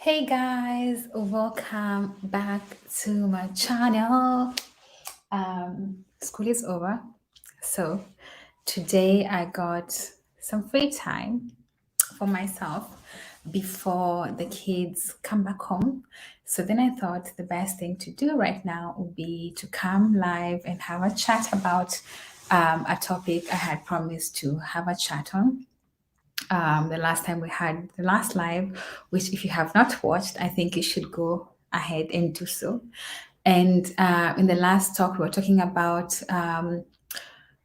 Hey guys, welcome back to my channel. School is over, so today I got some free time for myself before the kids come back home. So then I thought the best thing to do right now would be to come live and have a chat about a topic I had promised to have a chat on the last time we had the last live, which if you have not watched, I think you should go ahead and do so. And in the last talk, we were talking about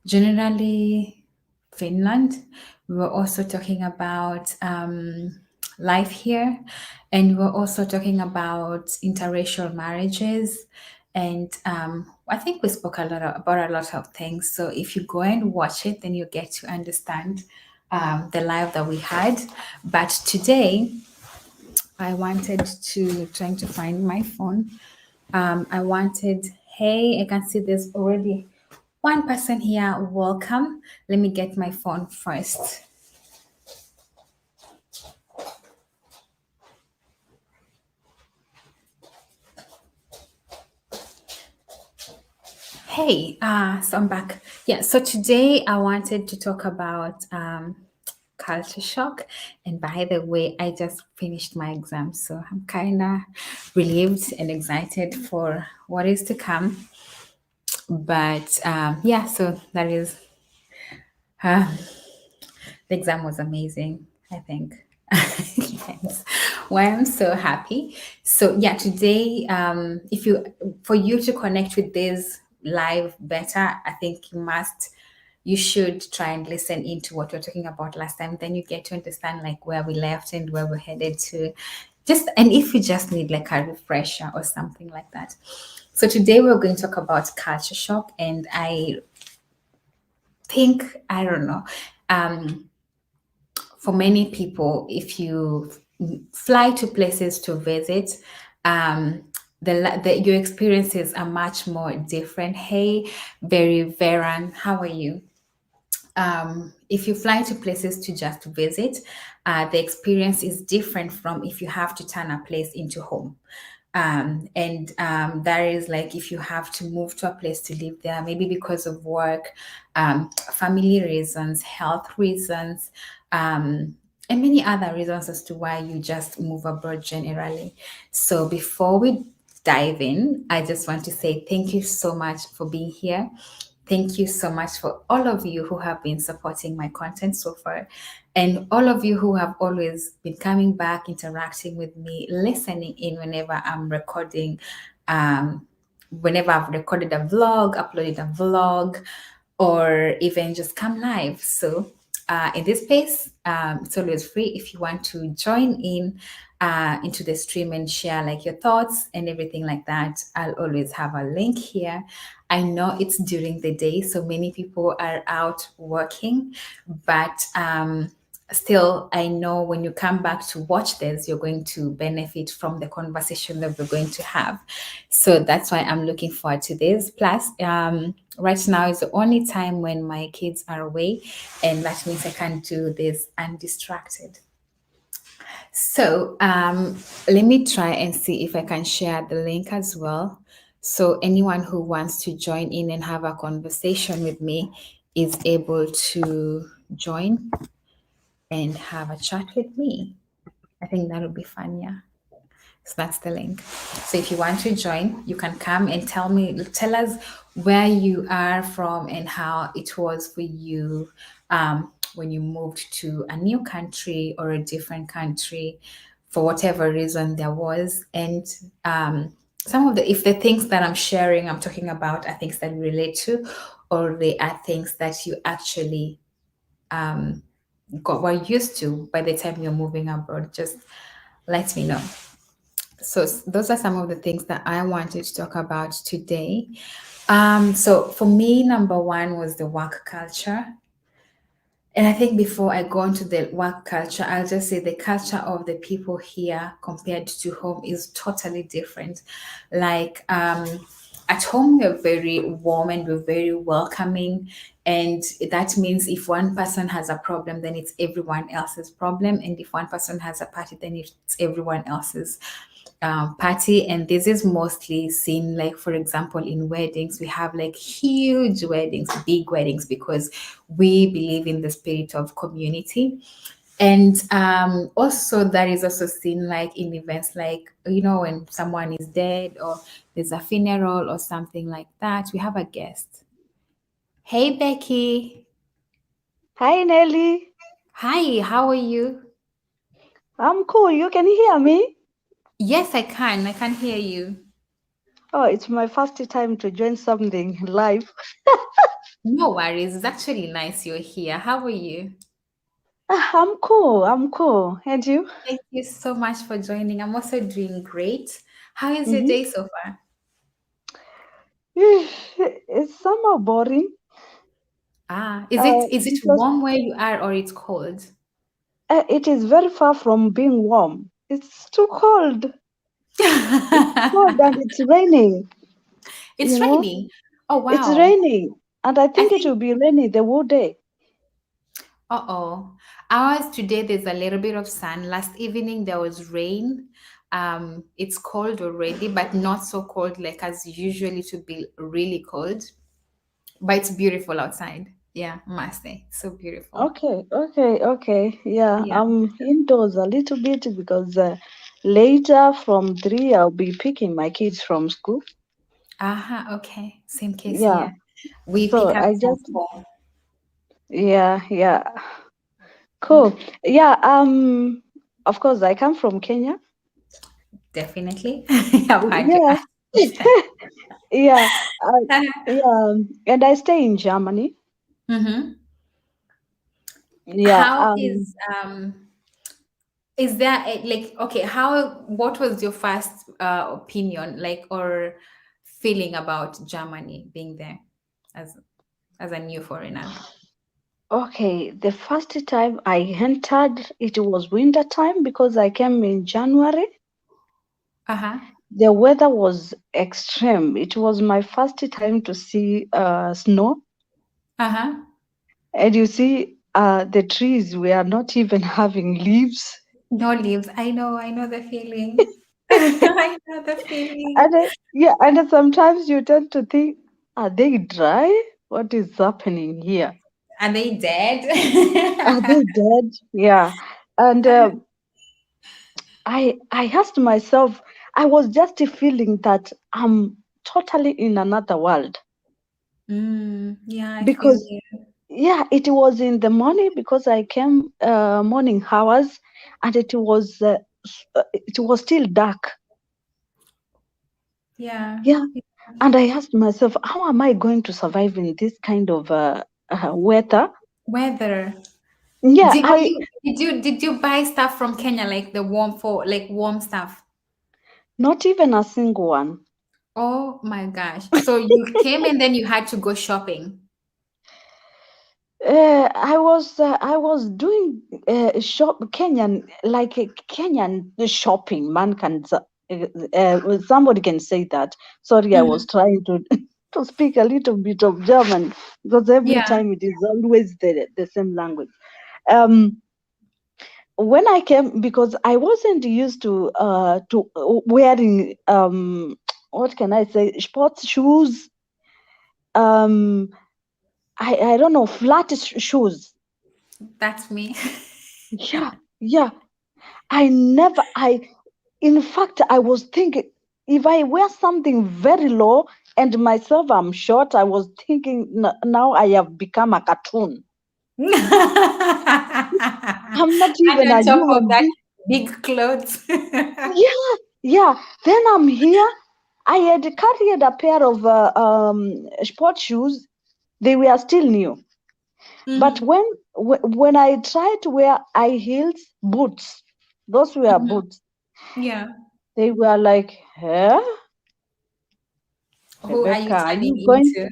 generally Finland. We were also talking about life here, and we were also talking about interracial marriages. And I think we spoke about a lot of things. So if you go and watch it, then you get to understand the life that we had. But today, I wanted to trying to find my phone. I wanted, hey, I can see there's already one person here. Welcome. Let me get my phone first. Hey, so I'm back. Yeah, so today I wanted to talk about culture shock. And by the way, I just finished my exam, so I'm kind of relieved and excited for what is to come. But yeah, so that is uh, the exam was amazing, I think. Yes. Why I'm so happy. So yeah, today, if you for you to connect with this live better, I think you should try and listen into what we are talking about last time. Then you get to understand like where we left and where we're headed to. Just and if you just need like a refresher or something like that. So today we're going to talk about culture shock, and I think I don't know. Um, for many people, if you fly to places to visit, um, your experiences are much more different. Hey, very Veran, how are you? If you fly to places to just visit, the experience is different from if you have to turn a place into home. And that is like if you have to move to a place to live there, maybe because of work, family reasons, health reasons, and many other reasons as to why you just move abroad generally. So before we dive in, I just want to say thank you so much for being here. Thank you so much for all of you who have been supporting my content so far, and all of you who have always been coming back, interacting with me, listening in whenever I'm recording, whenever I've recorded a vlog, uploaded a vlog, or even just come live. So, in this space, it's always free if you want to join in into the stream and share like your thoughts and everything like that. I'll always have a link here. I know it's during the day, so many people are out working, but still, I know when you come back to watch this, you're going to benefit from the conversation that we're going to have. So that's why I'm looking forward to this. Plus, right now is the only time when my kids are away, and that means I can do this undistracted. So let me try and see if I can share the link as well. So anyone who wants to join in and have a conversation with me is able to join and have a chat with me. I think that would be fun, yeah. So that's the link. So if you want to join, you can come and tell us where you are from and how it was for you when you moved to a new country or a different country for whatever reason there was. And some of if the things that I'm sharing, I'm talking about are things that you relate to, or they are things that you actually were used to by the time you're moving abroad, just let me know. So those are some of the things that I wanted to talk about today. So for me, number one was the work culture. And I think before I go into the work culture, I'll just say the culture of the people here compared to home is totally different. Like at home we're very warm and we're very welcoming, and that means if one person has a problem, then it's everyone else's problem, and if one person has a party, then it's everyone else's party. And this is mostly seen, like for example, in weddings. We have like huge weddings, big weddings, because we believe in the spirit of community. And also that is also seen like in events, like when someone is dead or there's a funeral or something like that. We have a guest. Hey Becky. Hi, Nelly. Hi, how are you? I'm cool. You can hear me? Yes, I can hear you. Oh, it's my first time to join something live. No worries, it's actually nice you're here. How are you? I'm cool. I'm cool. And you? Thank you so much for joining. I'm also doing great. How is your Mm-hmm. day so far? It's somehow boring Is it because warm where you are or it's cold? it is very far from being warm. It's too cold. It's cold and it's raining. You It's know, raining. Oh it's wow. raining. And I I think it think will be rainy the whole day. uh-oh. Ours today there's a little bit of sun. Last evening there was rain. It's cold already, but not so cold like as usually to be really cold. But it's beautiful outside. Yeah, must say. So beautiful. Okay. Yeah, Yeah. I'm indoors a little bit because later from 3 I'll be picking my kids from school. Okay. Same case Yeah, here. We so pick up I from just, 4. yeah, Mm, cool. Yeah, of course I come from Kenya. definitely. I've had your Yeah, accent. yeah, yeah, and I stay in Germany. Mm-hmm. Yeah, How is there like, okay, what was your first opinion, like, or feeling about Germany being there as a new foreigner? okay. The first time I entered, it was winter time because I came in January. Uh-huh. The weather was extreme. It was my first time to see snow. Uh-huh. And you see, the trees were not even having leaves. No leaves. I know the feeling. I know the feeling. Yeah, and then sometimes you tend to think, are they dry? What is happening here? Are they dead? Are they dead? Yeah. And I asked myself, I was just feeling that I'm totally in another world Yeah, I feel because you. yeah, it was in the morning because I came morning hours, and it was still dark. Yeah. Yeah, and I asked myself, how am I going to survive in this kind of weather? Weather. Yeah, Did I you did you did you buy stuff from Kenya, like the warm stuff? not even a single one. Oh my gosh. So you came and then you had to go shopping. I was doing Kenyan shopping. Somebody can say that. Sorry, I was Mhm. trying to to speak a little bit of German because every Yeah. time it is always the same language. Um, when I came, because I wasn't used to wearing what can I say, sports shoes. Um, I don't know, flat shoes. That's me. Yeah, yeah. In fact, I was thinking if I wear something very low and myself I'm short, I was thinking now I have become a cartoon. I'm not And even on a top of human that, being. big clothes. Yeah, yeah. Then I'm here. I had carried a pair of sport shoes. They were still new. But Mhm, when I tried to wear high heels, boots, those were mhm. boots. Yeah. They were like, huh? Who are Rebecca, you are you turning going? into?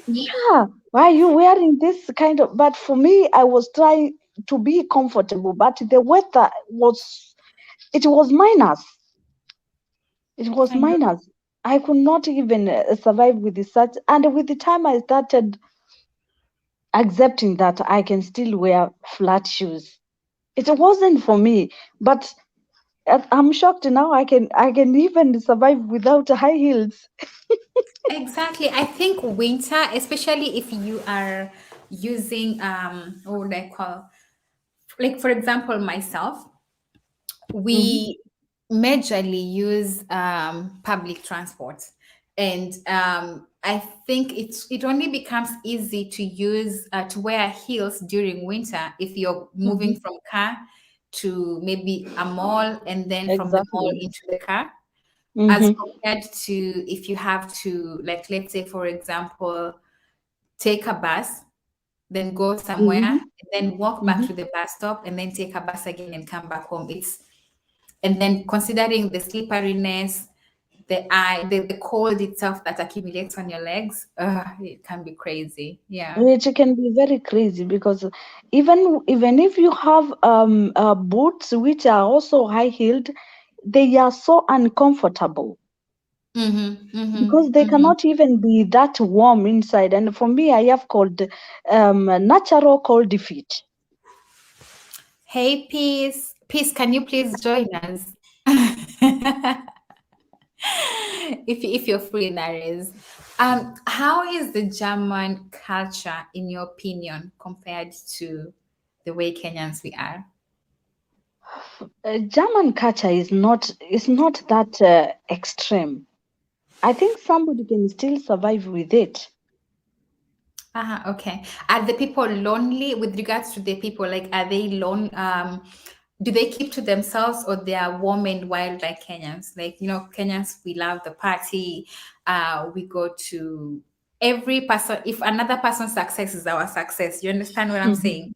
Yeah, why are you wearing this kind of? But for me, I was trying to be comfortable, but the it was minus. It was I know. minus. I could not even survive with the such. And with the time I started accepting that I can still wear flat shoes, it wasn't for me. But I'm shocked now. I can even survive without high heels. Exactly. I think winter, especially if you are using what would I call, like for example myself, Mm-hmm, we majorly use public transport, and I think it only becomes easy to use to wear heels during winter if you're mm-hmm. moving from car to maybe a mall and then from the mall Exactly. into the car, as Mm-hmm, compared to if you have to, like, let's say for example, take a bus, then go somewhere, mm-hmm, and then walk back mm-hmm. to the bus stop, and then take a bus again and come back home. It's And then considering the slipperiness, the cold itself that accumulates on your legs, it can be crazy. Yeah. Which can be very crazy because even if you have boots which are also high heeled, they are so uncomfortable Mm-hmm. because Mm-hmm. they Mm-hmm. cannot even be that warm inside. And for me, I have called natural cold feet. Hey, Peace, can you please join us? If you're free, that is. How is the German culture, in your opinion, compared to the way Kenyans we are? German culture is not that extreme. I think somebody can still survive with it. Okay. Are the people lonely with regards to the people? Like, are they lone? Do they keep to themselves, or they are warm and wild like Kenyans? Like, Kenyans, we love the party. We go to every person. If another person's success is our success, you understand what I'm Mhm. saying?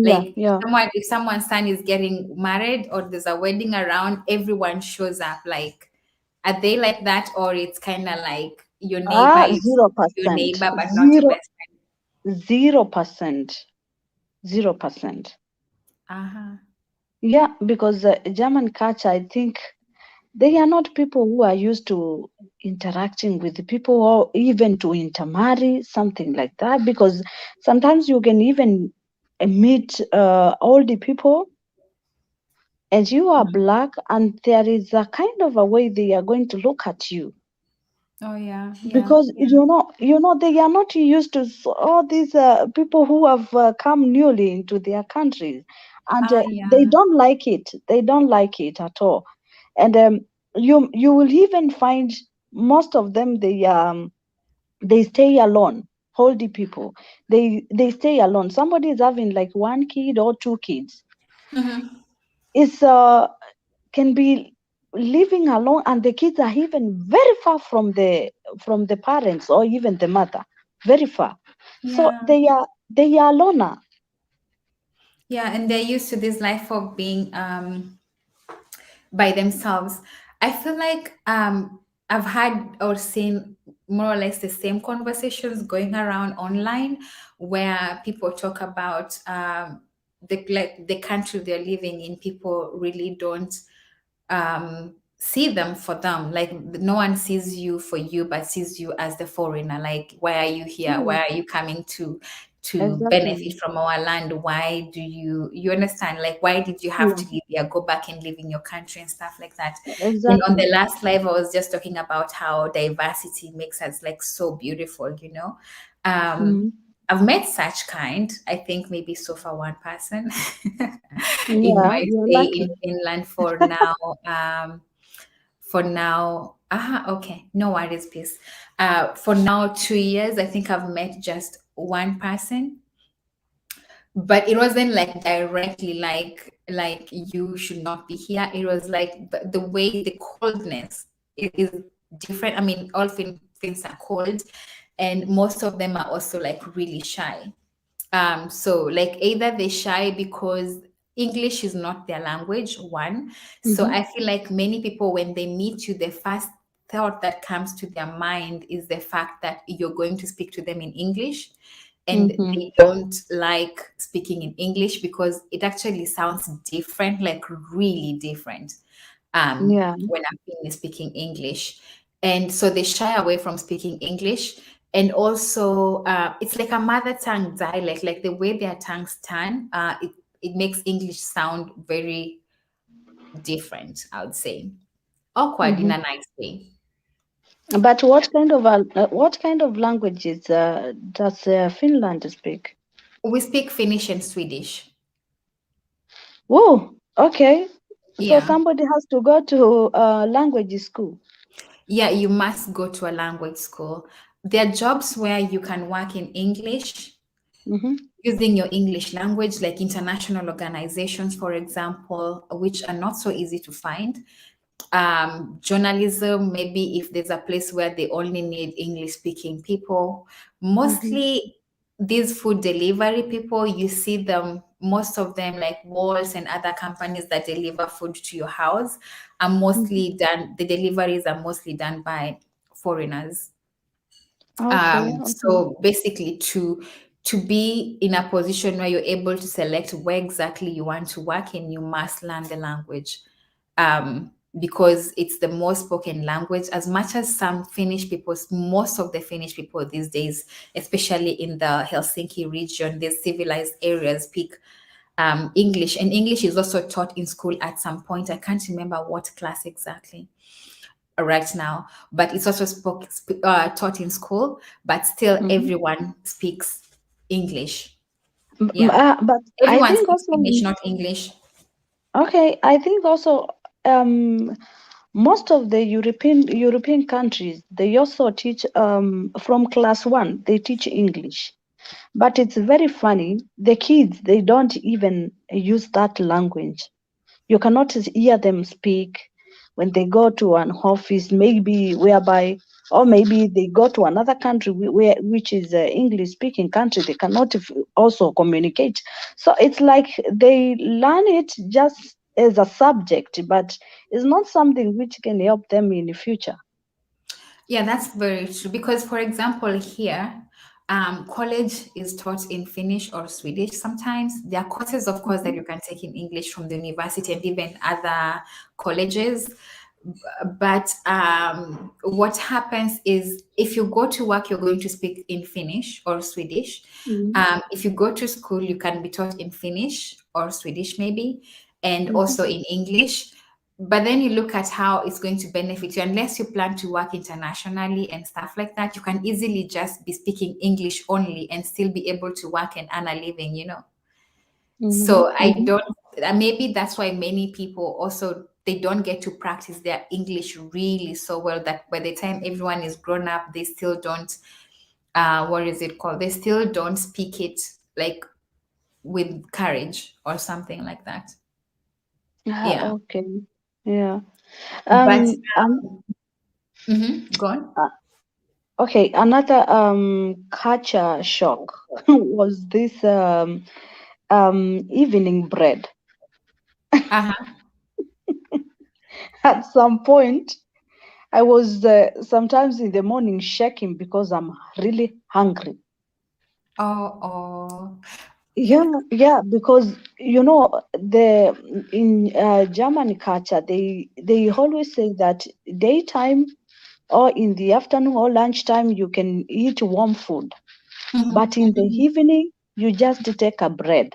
Yeah, Like, yeah. if someone's son is getting married or there's a wedding around, everyone shows up. Like, are they like that, or it's kind of like your neighbor Ah, is zero your percent, neighbor but not your zero, best friend? 0%, 0%. Uh-huh. Yeah, because German culture, I think they are not people who are used to interacting with the people or even to intermarry, something like that. Because sometimes you can even meet all the people and you are Mhm. black, and there is a kind of a way they are going to look at you Oh yeah, yeah, because yeah. you know they are not used to all these people who have come newly into their countries, and they Yeah. don't like it. They don't like it at all. And you will even find most of them, they stay alone. Holdy people, they stay alone. Somebody is having like one kid or two kids. Hmm. Is can be living alone, and the kids are even very far from the parents or even the mother, very far. So Yeah. they are loner. Yeah, and they're used to this life of being by themselves. I feel like I've had or seen more or less the same conversations going around online, where people talk about the country they're living in. People really don't see them for them. Like, no one sees you for you, but sees you as the foreigner. Like, why are you here? Yeah, Why are you coming to benefit exactly. from our land? Why do you understand? Like, why did you have Yeah, to leave here, go back and live in your country and stuff like that? And on the exactly. last live, I was just talking about how diversity makes us like so beautiful. um Hmm. I've met such kind, I think maybe so far one person in Yeah, my you're stay lucky. in Finland for now. Okay, no worries, please. For now, 2 years, I think I've met just one person, but it wasn't like directly like you should not be here. It was like the way the coldness is different. I mean, all things are cold, and most of them are also like really shy. So like either they shy because English is not their language, one. So Hmm. I feel like many people, when they meet you, the first thought that comes to their mind is the fact that you're going to speak to them in English, and Hmm. they don't like speaking in English because it actually sounds different, like really different, Yeah. when I'm speaking English. and so they shy away from speaking English. And also, it's like a mother tongue dialect, like the way their tongues turn. It makes English sound very different, I would say. Awkward in Mm-hmm. a nice way. But what kind of languages does Finland speak? We speak Finnish and Swedish. Oh, okay. So Yeah. somebody has to go to language school. Yeah, you must go to a language school. There are jobs where you can work in English Mm-hmm. using your English language, like international organizations, for example, which are not so easy to find. Journalism, maybe if there's a place where they only need English speaking people. Mm-hmm. Mostly these food delivery people, you see them, most of them, like Walls and other companies that deliver food to your house, are Mm-hmm. mostly done, the deliveries are mostly done by foreigners. Okay, okay. So basically, to be in a position where you're able to select where exactly you want to work in, you must learn the language, because it's the most spoken language. As much as some Finnish people, most of the Finnish people these days, especially in the Helsinki region, the civilized areas, speak English, and English is also taught in school at some point. I can't remember what class exactly right now, but it's also taught in school, but still Mm-hmm. everyone speaks English. Yeah. But I Everyone think speaks also, Finnish, not English. okay, I think also most of the European countries, they also teach from class one, they teach English. But it's very funny, the kids, they don't even use that language. You cannot hear them speak when they go to an office, maybe whereby, or maybe they go to another country which is an English speaking country. They cannot also communicate. So it's like they learn it just as a subject, but it's not something which can help them in the future. Yeah, that's very true. Because, for example, here, college is taught in Finnish or Swedish sometimes. There are courses, of course, that Mhm, you can take in English from the university and even other colleges. But what happens is if you go to work, you're going to speak in Finnish or Swedish. mhm, If you go to school, you can be taught in Finnish or Swedish, maybe, and mhm, also in English. But then you look at how it's going to benefit you. Unless you plan to work internationally and stuff like that, you can easily just be speaking English only and still be able to work and earn a living. mhm, So I mhm, don't, maybe that's why many people also, they don't get to practice their English really so well that by the time everyone is grown up, they still don't, what is it called? They still don't speak it like with courage or something like that. Yeah. okay. Yeah. But, Um, um, go on. uh, okay, another culture shock was this evening bread. Uh-huh. At some point, I was sometimes in the morning shaking because I'm really hungry. Oh, oh. Yeah, yeah, because the in German culture they always say that daytime or in the afternoon or lunchtime you can eat warm food, Mhm. but in the evening you just take a bread.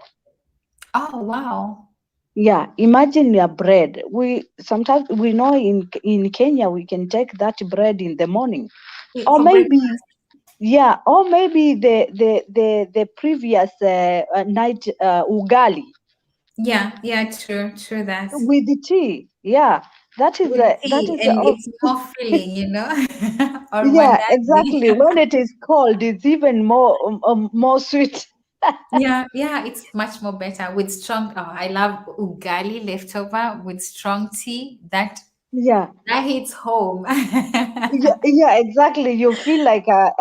Oh, wow. Yeah, imagine your bread. We sometimes we know in Kenya we can take that bread in the morning, or For breakfast. maybe yeah, or maybe the previous night ugali Yeah, yeah, true, true that. with the tea. Yeah, With that tea, is and it's more filling. Or yeah, mandazi. exactly. When it is cold, it's even more sweet. Yeah, yeah, it's much more better with strong. Oh, I love ugali leftover with strong tea. Yeah, That hits home. yeah, yeah, exactly. You feel like a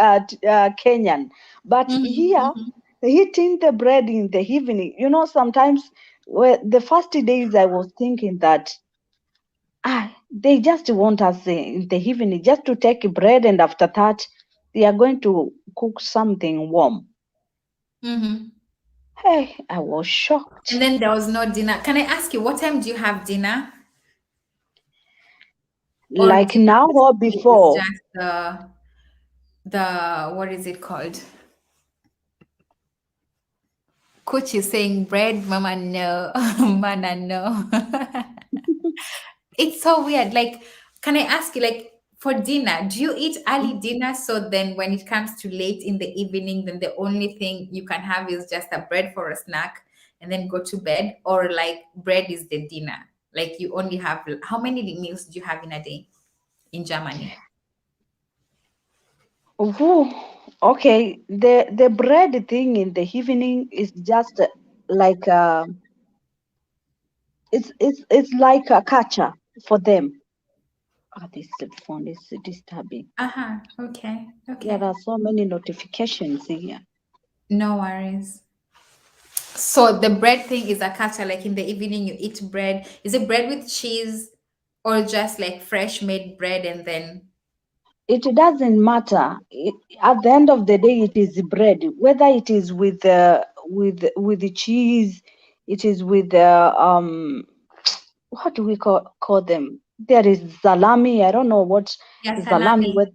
Kenyan, but Mhm, here mhm. eating the bread in the evening. Sometimes the first days I was thinking that they just want us in the evening just to take bread, and after that they are going to cook something warm. Mhm. Hey, I was And shocked. then there was no dinner. Can I ask you, what time do you have dinner? or Like dinner now or basically is before? just the what is it called? Coach is saying bread, mama no, mana no. It's so weird. Like, can I ask you, like, for dinner, do you eat early dinner? So then when it comes to late in the evening, then the only thing you can have is just a bread for a snack and then go to bed, or like bread is the dinner. Like you only have how many meals do you have in a day in Germany? Ooh, okay. The bread thing in the evening is just like it's like a catcher for them. Ah, this phone is disturbing. Uh-huh. Okay. There Okay. are so many notifications here. No worries. So the bread thing is a culture. Like in the evening, you eat bread. Is it bread with cheese or just like fresh made bread and then? It doesn't matter. At the end of the day, it is bread. Whether it is with the cheese, it is with what do we call them? There is salami. I don't know what Yeah, salami. salami. What?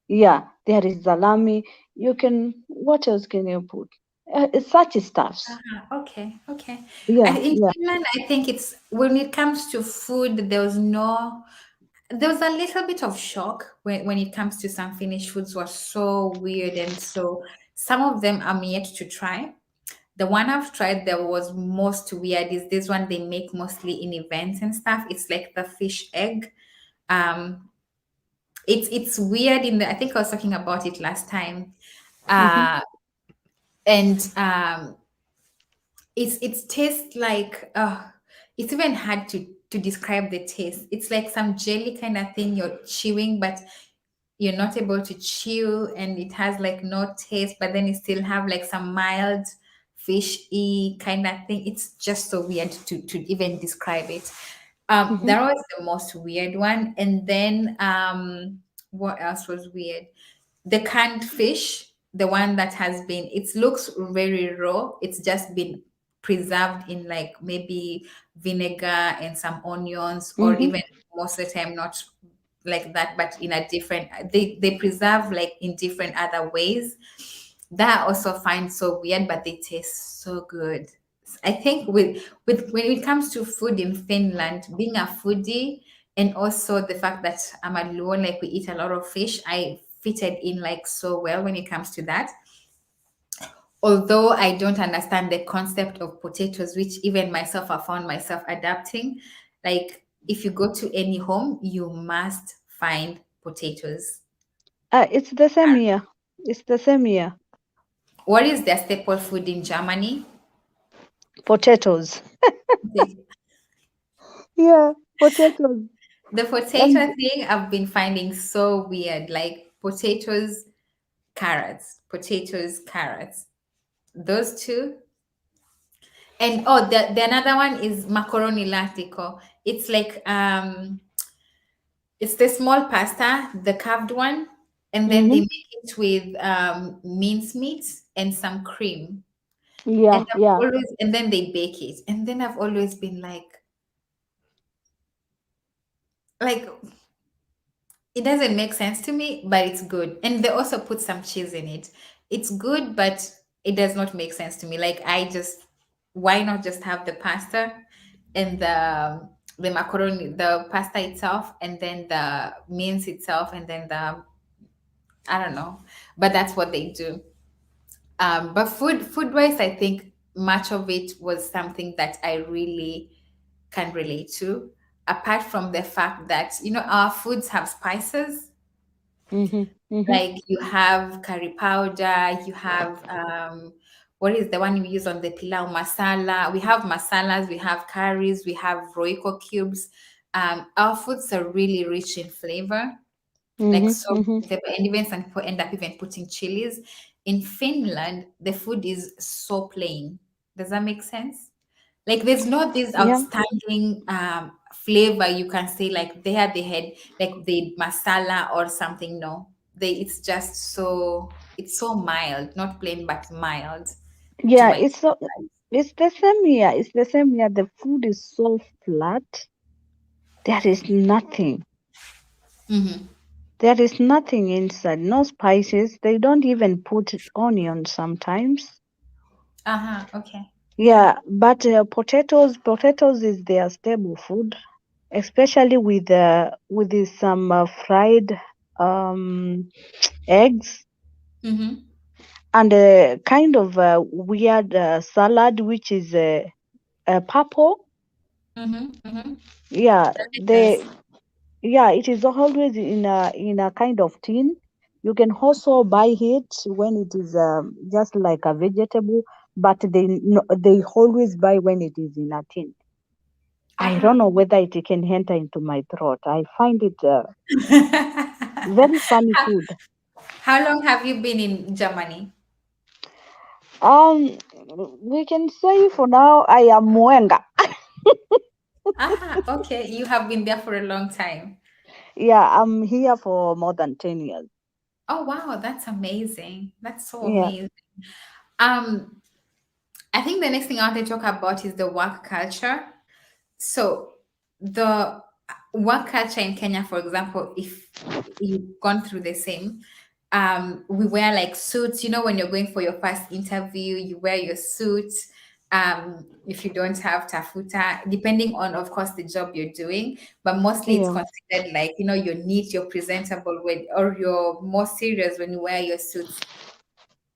Yeah, there is salami. You can. What else can you put? It's such stuffs. Okay, okay. Yeah, In yeah. Finland, I think it's when it comes to food, there was a little bit of shock when it comes to some Finnish foods were so weird, and so some of them I'm yet to try. The one I've tried that was most weird is this one they make mostly in events and stuff. It's like the fish egg. Um, it's weird in the I think I was talking about it last time. Mm-hmm, Uh, and It tastes like it's even hard to describe the taste. It's like some jelly kind of thing you're chewing, but you're not able to chew, and it has like no taste, but then it still have like some mild fishy kind of thing. It's just so weird to even describe it. mm-hmm, That was the most weird one. And then what else was weird? The canned fish, the one that has been, it looks very raw. It's just been preserved in like maybe vinegar and some onions, or mm-hmm, even most of the time not like that, but in a different, they preserve like in different other ways. That I also find so weird, but they taste so good. I think with when it comes to food in Finland, being a foodie, and also the fact that I'm alone, like we eat a lot of fish, I fitted in like so well when it comes to that. Although I don't understand the concept of potatoes, which even myself I found myself adapting. Like if you go to any home, you must find potatoes. it's the same here. It's the same here. What is their staple food in Germany? Potatoes. The, Yeah, potatoes. the And potato thing I've been finding so weird. Like potatoes, carrots, potatoes, carrots. Those two. And oh, the another one is macaroni latico. It's like it's the small pasta, the carved one, and then they mm-hmm. make it with mincemeat and some cream. And Yeah, I've yeah. always and then they bake it. And then I've always been like it doesn't make sense to me, but it's good. And they also put some cheese in it. It's good, but it does not make sense to me. Like I just why not just have the pasta and the macaroni, the pasta itself, and then the mince itself, and then the I don't know. But that's what they do. But food wise, I think much of it was something that I really can relate to. Apart from the fact that, our foods have spices, Mm-hmm, mm-hmm. like you have curry powder, you have, what is the one we use on the pilau? Masala. We have masalas, we have curries, we have roiko cubes. Our foods are really rich in flavor, like Mm-hmm, so mm-hmm. and even some people end up even putting chilies. In Finland, the food is so plain. Does that make sense? Like there's not this Yeah, outstanding flavor you can say like they had like the masala or something. No, it's just it's so mild, not plain but mild to yeah. my It's the same here. It's the same here. The food is so flat. There is nothing. Mm-hmm. There is nothing inside, no spices. They don't even put onion sometimes. Uh-huh. Okay. Yeah, but potatoes is their staple food, especially with some fried um, eggs Mm-hmm. and a kind of weird salad which is purple. Mm-hmm. Mm-hmm. Yeah, Delicious. yeah, it is always in a kind of tin. You can also buy it when it is just like a vegetable, but they always buy when it is in a tin. I Uh-huh. don't know whether it can enter into my throat. I find it very funny food. How long have you been in Germany? Um, we can say for now I am Mwenga. Ah, okay. You have been there for a long time. Yeah, I'm here for more than 10 years. Oh, wow, that's amazing. That's so Yeah, amazing. Um, I think the next thing I want to talk about is the work culture. So the work culture in Kenya, for example, if you've gone through the same, we wear like suits. You know, when you're going for your first interview, you wear your suit. If you don't have tafuta, depending on, of course, the job you're doing, but mostly it's yeah. considered like, you know, you're neat, you're presentable when, or you're more serious when you wear your suits.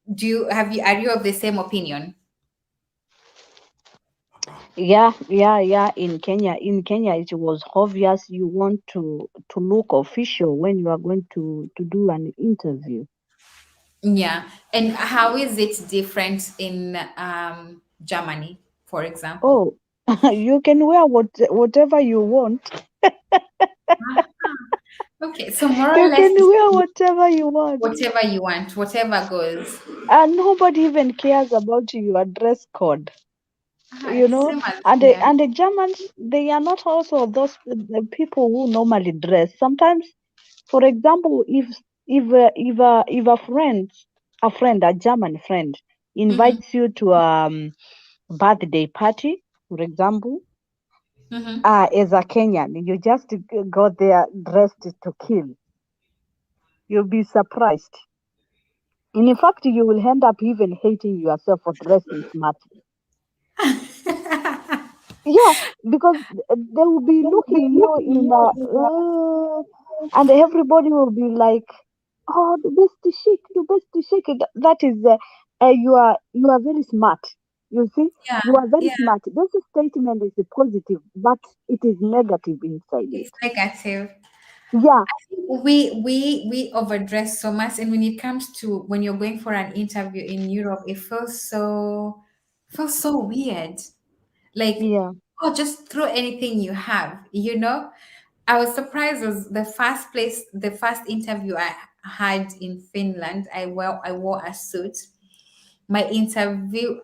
Are you of the same opinion? Yeah. In Kenya, it was obvious you want to look official when you are going to do an interview. Yeah. And how is it different in Germany, for example? Oh, you can wear whatever you want. Okay, so more or You less can it's wear whatever you want, whatever you want, whatever goes. and nobody even cares about your dress code. You It's know, same as and here. the Germans, they are not also those the people who normally dress. Sometimes, for example, if a German friend Mm-hmm. invites you to birthday party, for example, Mm-hmm. as a Kenyan, you just go there dressed to kill. You'll be surprised. And in fact, you will end up even hating yourself for dressing smartly. Yeah, because they will be looking you in and everybody will be like, "Oh, the best chic, the best chic." That is, you are very smart. You see, Yeah, you are very yeah, smart. This statement is positive, but it is negative inside it's it. negative. Yeah, We overdress so much, and when it comes to when you're going for an interview in Europe, it feels so weird. Like, yeah. oh, just throw anything you have, you know. I was surprised. It was the first interview I had in Finland. I wore a suit. My interviewer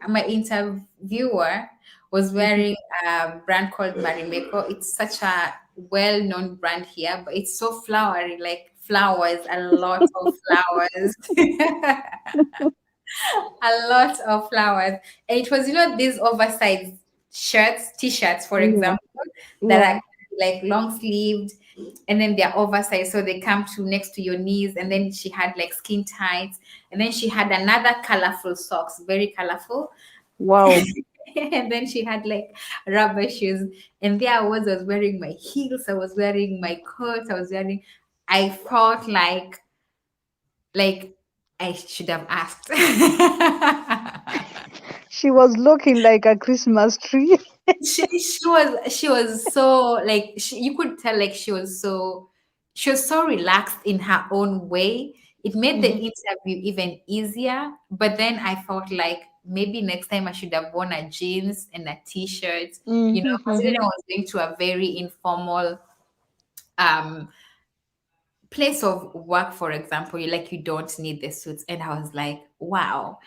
was Mhm. wearing a brand called Marimekko. It's such a well-known brand here, but it's so flowery, like flowers, a lot of flowers. A lot of flowers. And it was, you know, these oversized t-shirts, for Yeah, example, that yeah. are like long sleeved, and then they're oversized. So they come to next to your knees. And then she had like skin tights. And then she had another colorful socks, very colorful. Wow. And then she had like rubber shoes. And there I was wearing my heels, I was wearing my coat, I felt like I should have asked. She was looking like a Christmas tree. She was so like you could tell like she was so relaxed in her own way. It made the Mhm. interview even easier. But then I felt like maybe next time I should have worn a jeans and a t-shirt, Mhm, considering mhm. I was going to a very informal um place of work, for example. You don't need the suits. And I was like, wow.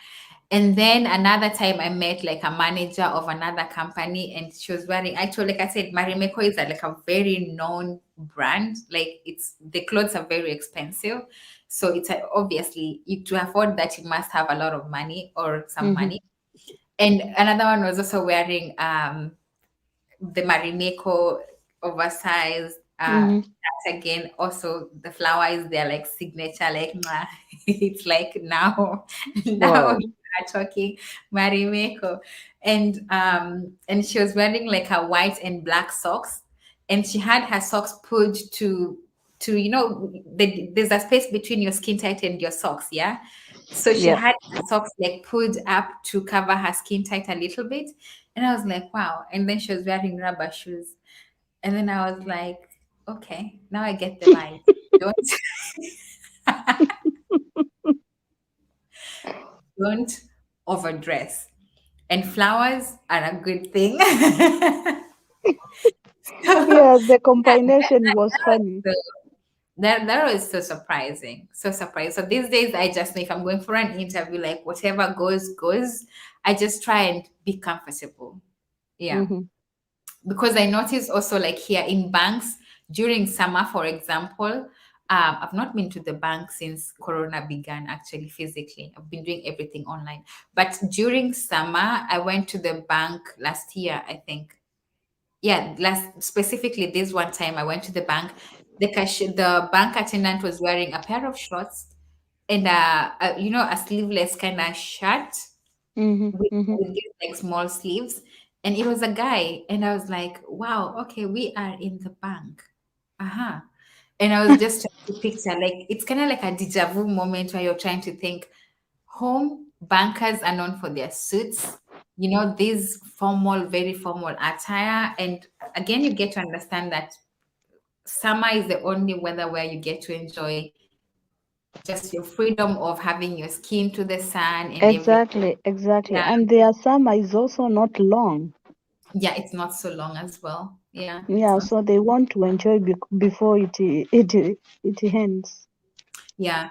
And then another time I met like a manager of another company, and she was wearing, actually, like I said, Marimekko is like a very known brand. Like, the clothes are very expensive. So it's obviously, to afford that, you must have a lot of money or some Mhm. money. And another one was also wearing the Marimekko oversized Mm-hmm. That again, also the flower is their like signature, like mwah. It's like now, now Wow. you are talking Marimeko. And she was wearing like her white and black socks, and she had her socks pulled to there's a space between your skin tight and your socks, yeah. So she Yeah. had her socks like pulled up to cover her skin tight a little bit, and I was like, wow. And then she was wearing rubber shoes, and then I was like, okay, now I get the vibe. Don't don't overdress. And flowers are a good thing. So Yeah, the yeah, combination was that was funny. so that was so surprising. So surprising. So these days I just know if I'm going for an interview, like whatever goes, goes. I just try and be comfortable. Yeah. Mm-hmm. Because I noticed also like here in banks during summer, for example, I've not been to the bank since Corona began. Actually, physically, I've been doing everything online. But during summer, I went to the bank last year. I think, yeah, last specifically this one time I went to the bank. The bank attendant was wearing a pair of shorts and a sleeveless kind of shirt Mm-hmm. with, Mm-hmm. with these like small sleeves, and it was a guy, and I was like, wow, okay, we are in the bank. Uh-huh. And I was just trying to picture, like, it's kind of like a deja vu moment where you're trying to think, home bankers are known for their suits, these formal, very formal attire. And again, you get to understand that summer is the only weather where you get to enjoy just your freedom of having your skin to the sun and everything. Exactly, exactly. Yeah. And their summer is also not long. Yeah, it's not so long as well. Yeah, it's Yeah, not. so they want to enjoy before it ends. Yeah.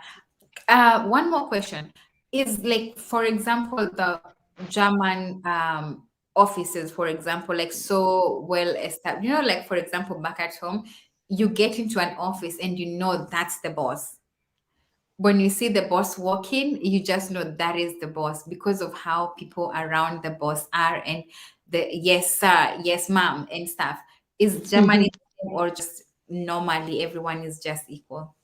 One more question is like, for example, the German offices, for example, like so well established. Like for example, back at home, you get into an office and that's the boss. When you see the boss walk in, you just know that is the boss because of how people around the boss are and the yes sir, yes ma'am and stuff. Is Hmm. Germany the same, or just normally everyone is just equal?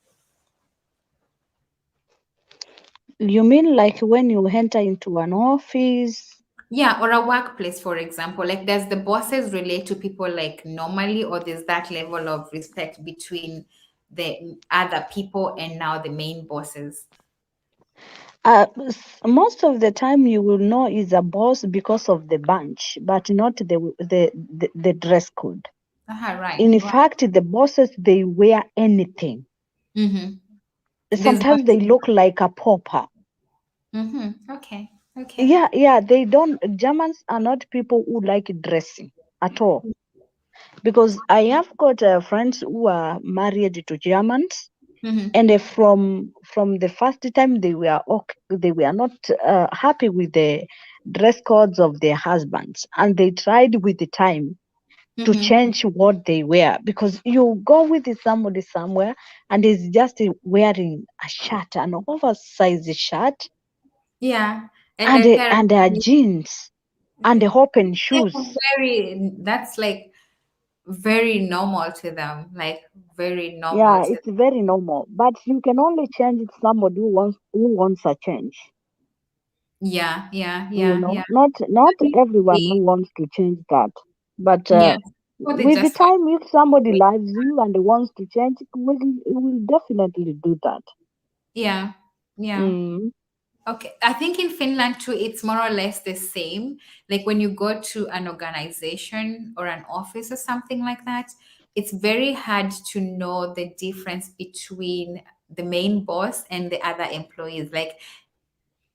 You mean like when you enter into an office? Yeah, or a workplace, for example. Like, does the bosses relate to people like normally, or there's that level of respect between the other people and now the main bosses? Most of the time you will know is a boss because of the bunch, but not the dress code. Right, In right. fact, the bosses they wear anything. Mm-hmm. There's not. Sometimes they look like a pauper. Mm-hmm. Okay, okay. Yeah, yeah, they don't. Germans are not people who like dressing at all. Because I have got friends who are married to Germans, Mm-hmm. and from the first time they were not happy with the dress codes of their husbands, and they tried with the time to Mm-hmm. change what they wear, because you go with somebody somewhere and is just wearing a shirt, an oversized shirt, Yeah, and their parents. and their jeans and the open shoes. That's like very normal to them, like very normal Yeah, to. it's very normal, but you can only change it somebody who wants a change. Yeah, yeah, yeah, yeah. Not everyone They- who wants to change that, but Yeah, or they with the just find time, if somebody way. loves you and wants to change, will definitely do that. Yeah, yeah. Mm. Okay, I think in Finland too, it's more or less the same. Like when you go to an organization or an office or something like that, it's very hard to know the difference between the main boss and the other employees. Like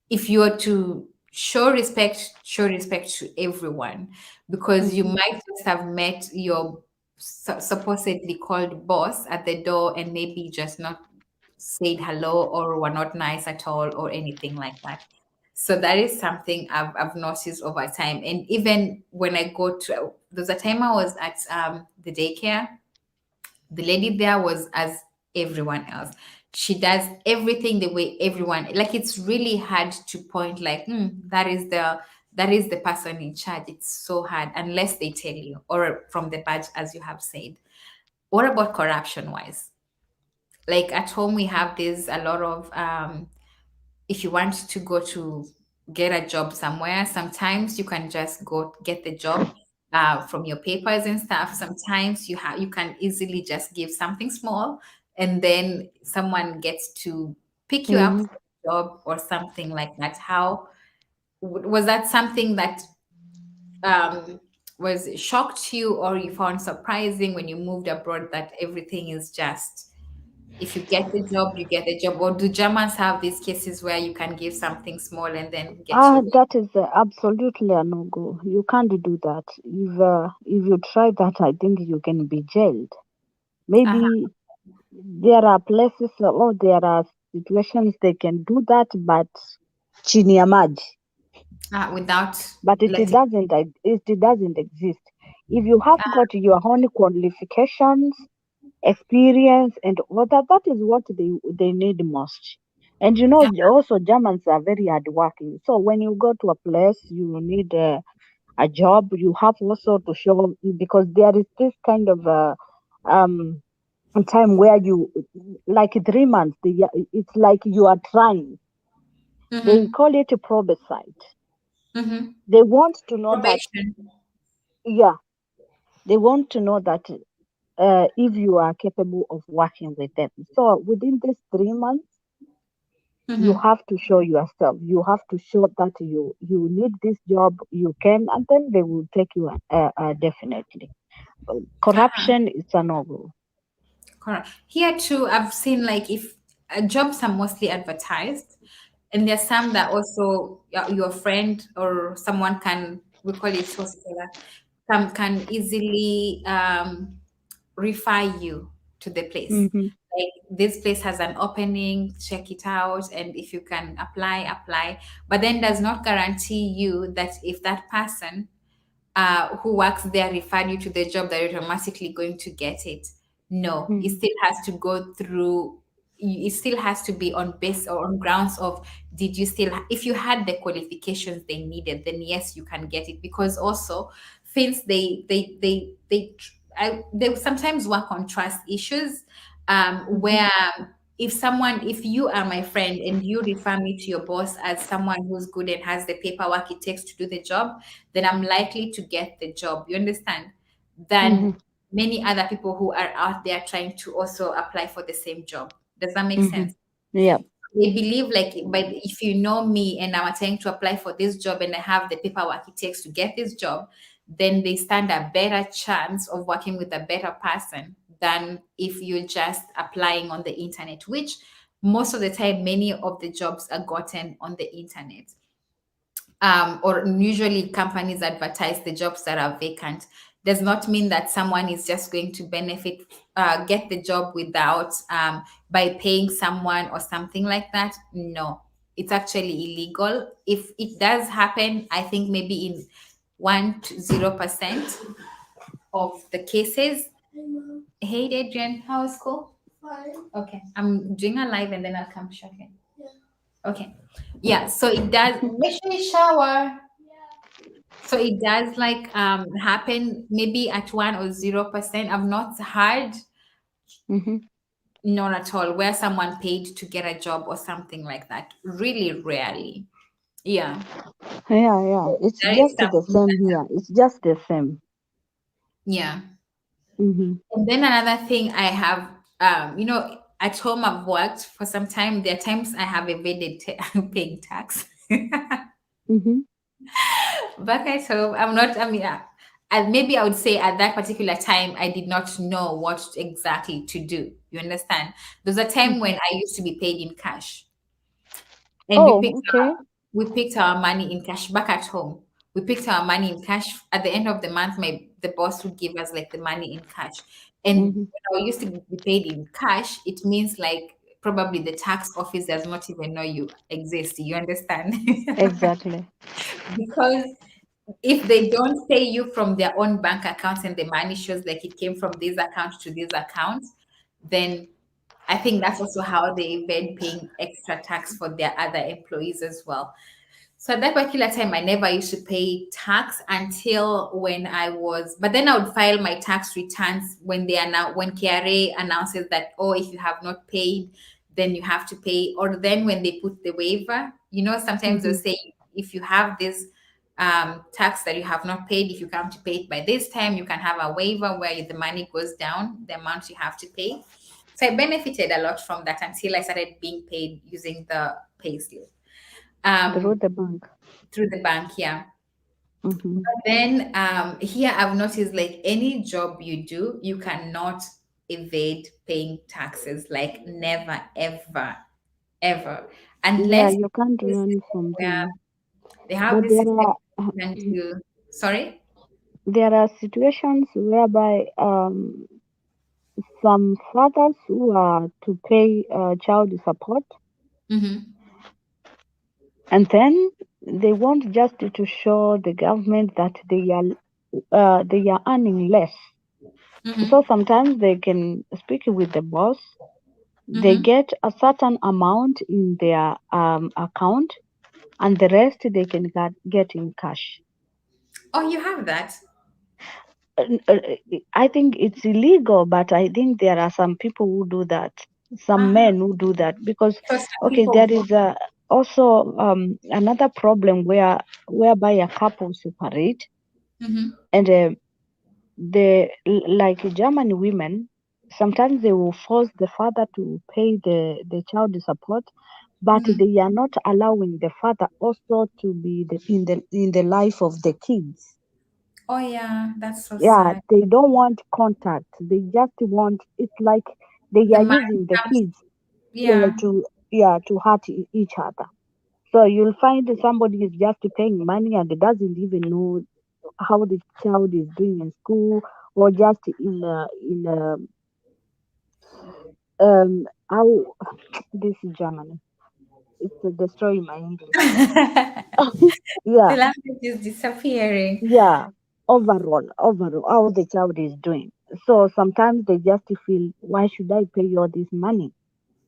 if you are to show respect to everyone, because you Mhm. might just have met your supposedly called boss at the door and maybe just not said hello or were not nice at all or anything like that. So that is something I've noticed over time. And even when I go to, there's a time I was at the daycare. The lady there was as everyone else. She does everything the way everyone, like it's really hard to point like, that is the person in charge. It's so hard unless they tell you, or from the badge, as you have said. What about corruption wise? Like at home, we have this a lot of if you want to go to get a job somewhere, sometimes you can just go get the job from your papers and stuff. Sometimes you can easily just give something small, and then someone gets to pick you up Mm-hmm. for a job or something like that. How was that something that um, was shocked to you, or you found surprising when you moved abroad, that everything is just if you get the job, you get the job? Or do Germans have these cases where you can give something small and then get your That is absolutely a no-go. You can't do that. If you try that, I think you can be jailed. uh-huh, Maybe there are places or there are situations they can do that, but chini ya maji. without But letting it doesn't exist. If you have got your own qualifications, experience, and all that, that is what they need most. And also Germans are very hardworking. So when you go to a place, you need a job. You have also to show, because there is this kind of um time where you, like 3 months. It's like you are trying. They mm-hmm, call it a proboscite. mm-hmm. They want to know that, Probation. yeah, they want to know that if you are capable of working with them. So within these 3 months, you Mm-hmm. have to show yourself. You have to show that you need this job, you can, and then they will take you definitely. Corruption is a no-go. Correct. Here too, I've seen like if jobs are mostly advertised, and there's some that also your friend or someone can, we call it hospital, can easily refer you to the place. Mm-hmm, Like this place has an opening, check it out, and if you can apply, apply. But then does not guarantee you that if that person who works there referred you to the job, that you're automatically going to get it. No, it mm-hmm, still has to go through. It still has to be on base or on grounds of, did you still if you had the qualifications they needed, then yes, you can get it. Because also Finns, they sometimes work on trust issues, mm-hmm, where if you are my friend and you refer me to your boss as someone who's good and has the paperwork it takes to do the job, then I'm likely to get the job. You understand? mm-hmm, Than many other people who are out there trying to also apply for the same job. Does that make mm-hmm. sense? Yeah. They believe like, but if you know me and I'm trying to apply for this job and I have the paperwork it takes to get this job, then they stand a better chance of working with a better person than if you're just applying on the internet, which most of the time many of the jobs are gotten on the internet. Or usually companies advertise the jobs that are vacant. Does not mean that someone is just going to benefit, get the job without by paying someone or something like that. No, it's actually illegal. If it does happen, I think maybe in 1 to 0% of the cases. Hey, Adrian, how is school? Okay, I'm doing a live and then I'll come shortly. Okay, yeah. So it does. Make sure you shower. So it does like happen maybe at 1 or 0%. I've not heard, Mm-hmm. none at all, where someone paid to get a job or something like that. Really rarely. Yeah. Yeah, yeah. So It's that is just the something same that, here. It's just the same. yeah. Mm-hmm. And then another thing I have, at home I've worked for some time. There are times I have evaded paying tax. Mm-hmm. Back at home, I'm not, I mean, and maybe I would say at that particular time, I did not know what exactly to do. You understand? There's a time Mm-hmm. when I used to be paid in cash, and Oh, okay. we picked our money in cash back at home. We picked our money in cash. At the end of the month, the boss would give us like the money in cash. And Mm-hmm. when I used to be paid in cash, it means like probably the tax office does not even know you exist. You understand? Exactly. Because if they don't pay you from their own bank accounts and the money shows like it came from this account to this account, then I think that's also how they evade paying extra tax for their other employees as well. So at that particular time, I never used to pay tax until when I was, but then I would file my tax returns when they are now, when KRA announces that, oh, if you have not paid, then you have to pay. Or then when they put the waiver, sometimes they'll Mm-hmm. say, if you have this tax that you have not paid, if you come to pay it by this time, you can have a waiver where the money goes down, the amount you have to pay. So I benefited a lot from that until I started being paid using the payslip. Through Um, the bank. through the bank, yeah. Mm-hmm. But then here I've noticed like any job you do, you cannot evade paying taxes. Like never, ever, ever, Yeah, unless you can't this run system from where them. they have But this there system are you can do. Sorry. there are situations whereby some fathers who are to pay child support, Mm-hmm. and then they want just to show the government that they are earning less. So Mm-hmm. sometimes they can speak with the boss. They Mm-hmm. get a certain amount in their account, and the rest they can get in cash. Oh, you have that. I think it's illegal, but I think there are some people who do that. Some Uh-huh. men who do that because, So some okay, people there go. is also another problem whereby a couple separate, Mm-hmm. and like German women, sometimes they will force the father to pay the child support, but Mm-hmm. they are not allowing the father also to be in the life of the kids. Oh yeah, that's so Yeah, sad. they don't want contact. They just want, it's like they The are man using the comes. kids, Yeah. to hurt each other. So you'll find somebody is just paying money and doesn't even know how the child is doing in school, or just in how this is Germany. It's destroying my English. The Yeah, language is disappearing. yeah. Overall, how the child is doing. So sometimes they just feel, why should I pay you all this money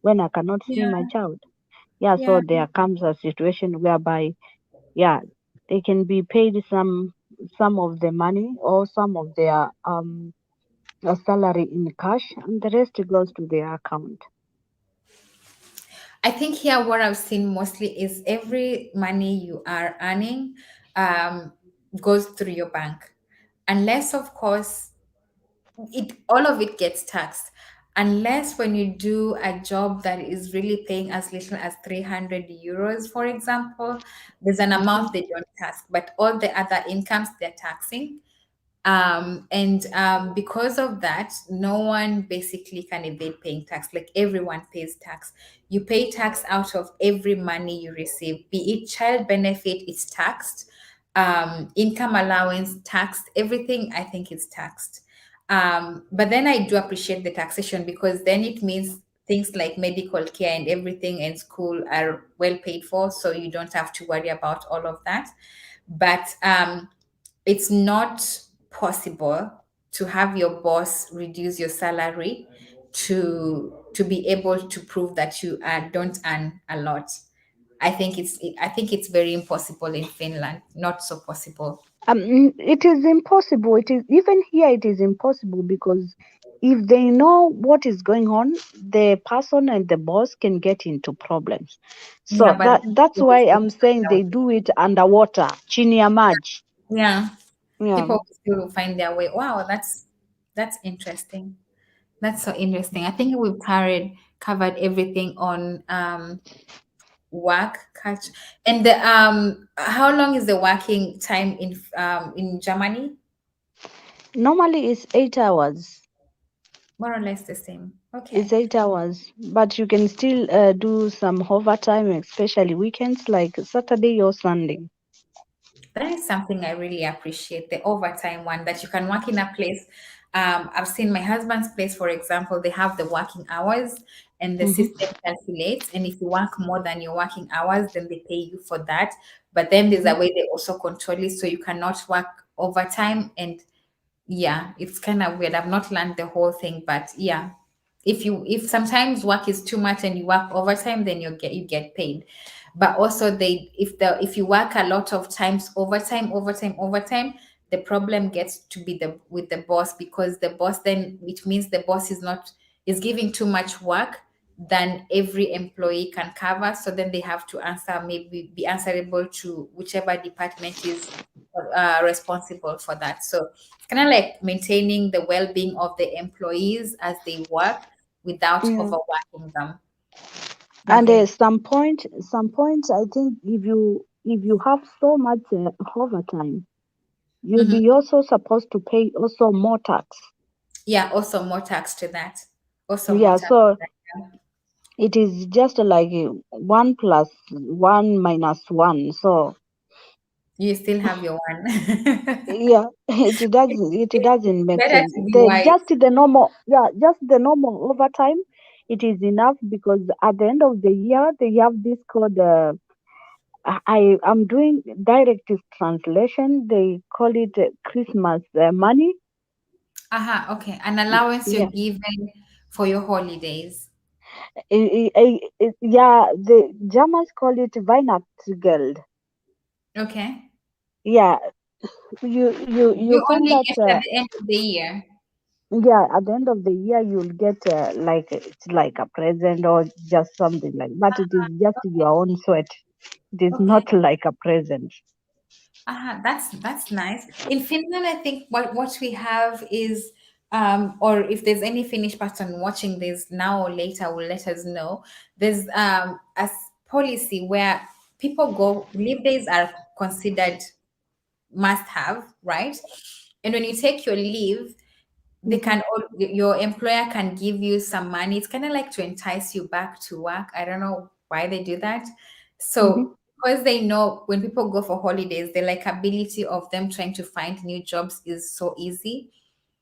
when I cannot see my Yeah. child? Yeah, so Yeah. there comes a situation whereby, yeah, they can be paid some of the money or some of their salary in cash, and the rest goes to their account. I think here what I've seen mostly is every money you are earning um, goes through your bank, unless of course it all of it gets taxed. Unless when you do a job that is really paying as little as 300 euros, for example, there's an Mhm. amount they don't tax, but all the other incomes they're taxing. And because of that, no one basically can evade paying tax. Like everyone pays tax. You pay tax out of every money you receive, be it child benefit, it's taxed, income allowance taxed, everything I think is taxed. But then I do appreciate the taxation because then it means things like medical care and everything in school are well paid for, so you don't have to worry about all of that. But it's not possible to have your boss reduce your salary to be able to prove that you don't earn a lot. I think it's very impossible in Finland, not so possible. It is impossible. It is even here. It is impossible because if they know what is going on, the person and the boss can get into problems. Yeah, So but that's people will why still I'm find saying their they way. do it underwater, chini ya maji. Yeah, Yeah. people will still find their way. Wow, that's interesting. That's so interesting. I think we've covered everything on work culture. And the how long is the working time in Germany? Normally it's 8 hours. More or less the same. It's Okay. 8 hours, but you can still do some overtime, especially weekends like Saturday or Sunday. That is something I really appreciate, the overtime one that you can work in a place. I've seen my husband's place, for example, they have the working hours and the Hmm. system calculates. And if you work more than your working hours, then they pay you for that. But then there's Hmm. a way they also control it so you cannot work overtime. And yeah, it's kind of weird. I've not learned the whole thing, but yeah. If sometimes work is too much and you work overtime, then you get paid. But also they if you work a lot of times overtime, the problem gets to be the with the boss, because the boss, then it means the boss is giving too much work than every employee can cover. So then they have to answer, maybe be answerable to whichever department is responsible for that. So it's kind of like maintaining the well-being of the employees as they work without Yeah. overworking them. And Okay. some point, I think if you have so much overtime, you'll Mhm. be also supposed to pay also more tax. Yeah, also more tax to that. Also more Yeah, tax to so that. Yeah. it is just like 1 + 1 - 1. So You still have your one. yeah, it doesn't make Better sense. to be The wise. just the normal overtime, it is enough, because at the end of the year they have this called I'm doing direct translation. They call it Christmas money. Aha, okay. An allowance you're Yeah, given for your holidays. yeah. The Germans call it Weihnachtsgeld. Okay. Yeah, you You find only that get it at the end of the year. yeah, at the end of the year you'll get like it's like a present or just something like. But it is just your own sweat. It is Okay. not like a present. That's nice. In Finland, I think what we have is, or if there's any Finnish person watching this now or later, will let us know. There's policy where people go leave days are considered must have, right? And when you take your leave, they Hmm. can your employer can give you some money. It's kind of like to entice you back to work. I don't know why they do that. Hmm. So because they know when people go for holidays, the like ability of them trying to find new jobs is so easy.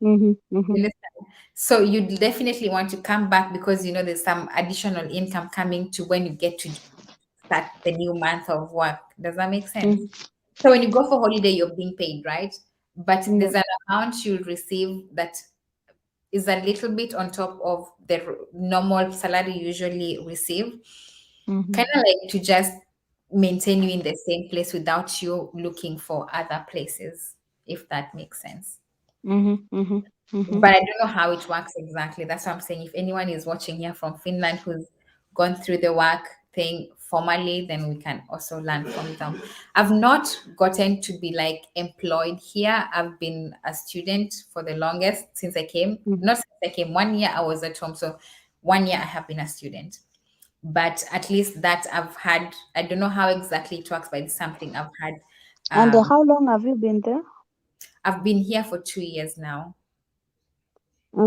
Hmm. Hmm. You understand? So you definitely want to come back, because you know there's some additional income coming to when you get to start the new month of work. Does that make sense? Hmm. So when you go for holiday, you're being paid, right? But Yeah. there's an amount you'll receive that is a little bit on top of the normal salary you usually receive, Hmm. kind of like to just maintain you in the same place without you looking for other places, if that makes sense. Hmm. Hmm. Hmm. But I don't know how it works exactly. That's what I'm saying. If anyone is watching here from Finland who's gone through the work thing formally, then we can also learn from them. I've not gotten to be like employed here. I've been a student for the longest since I came. Not since I came, 1 year I was at home. So 1 year I have been a student. But at least that I've had, I don't know how exactly it works, but it's something I've had. And Um, how long have you been there? I've been here for 2 years now.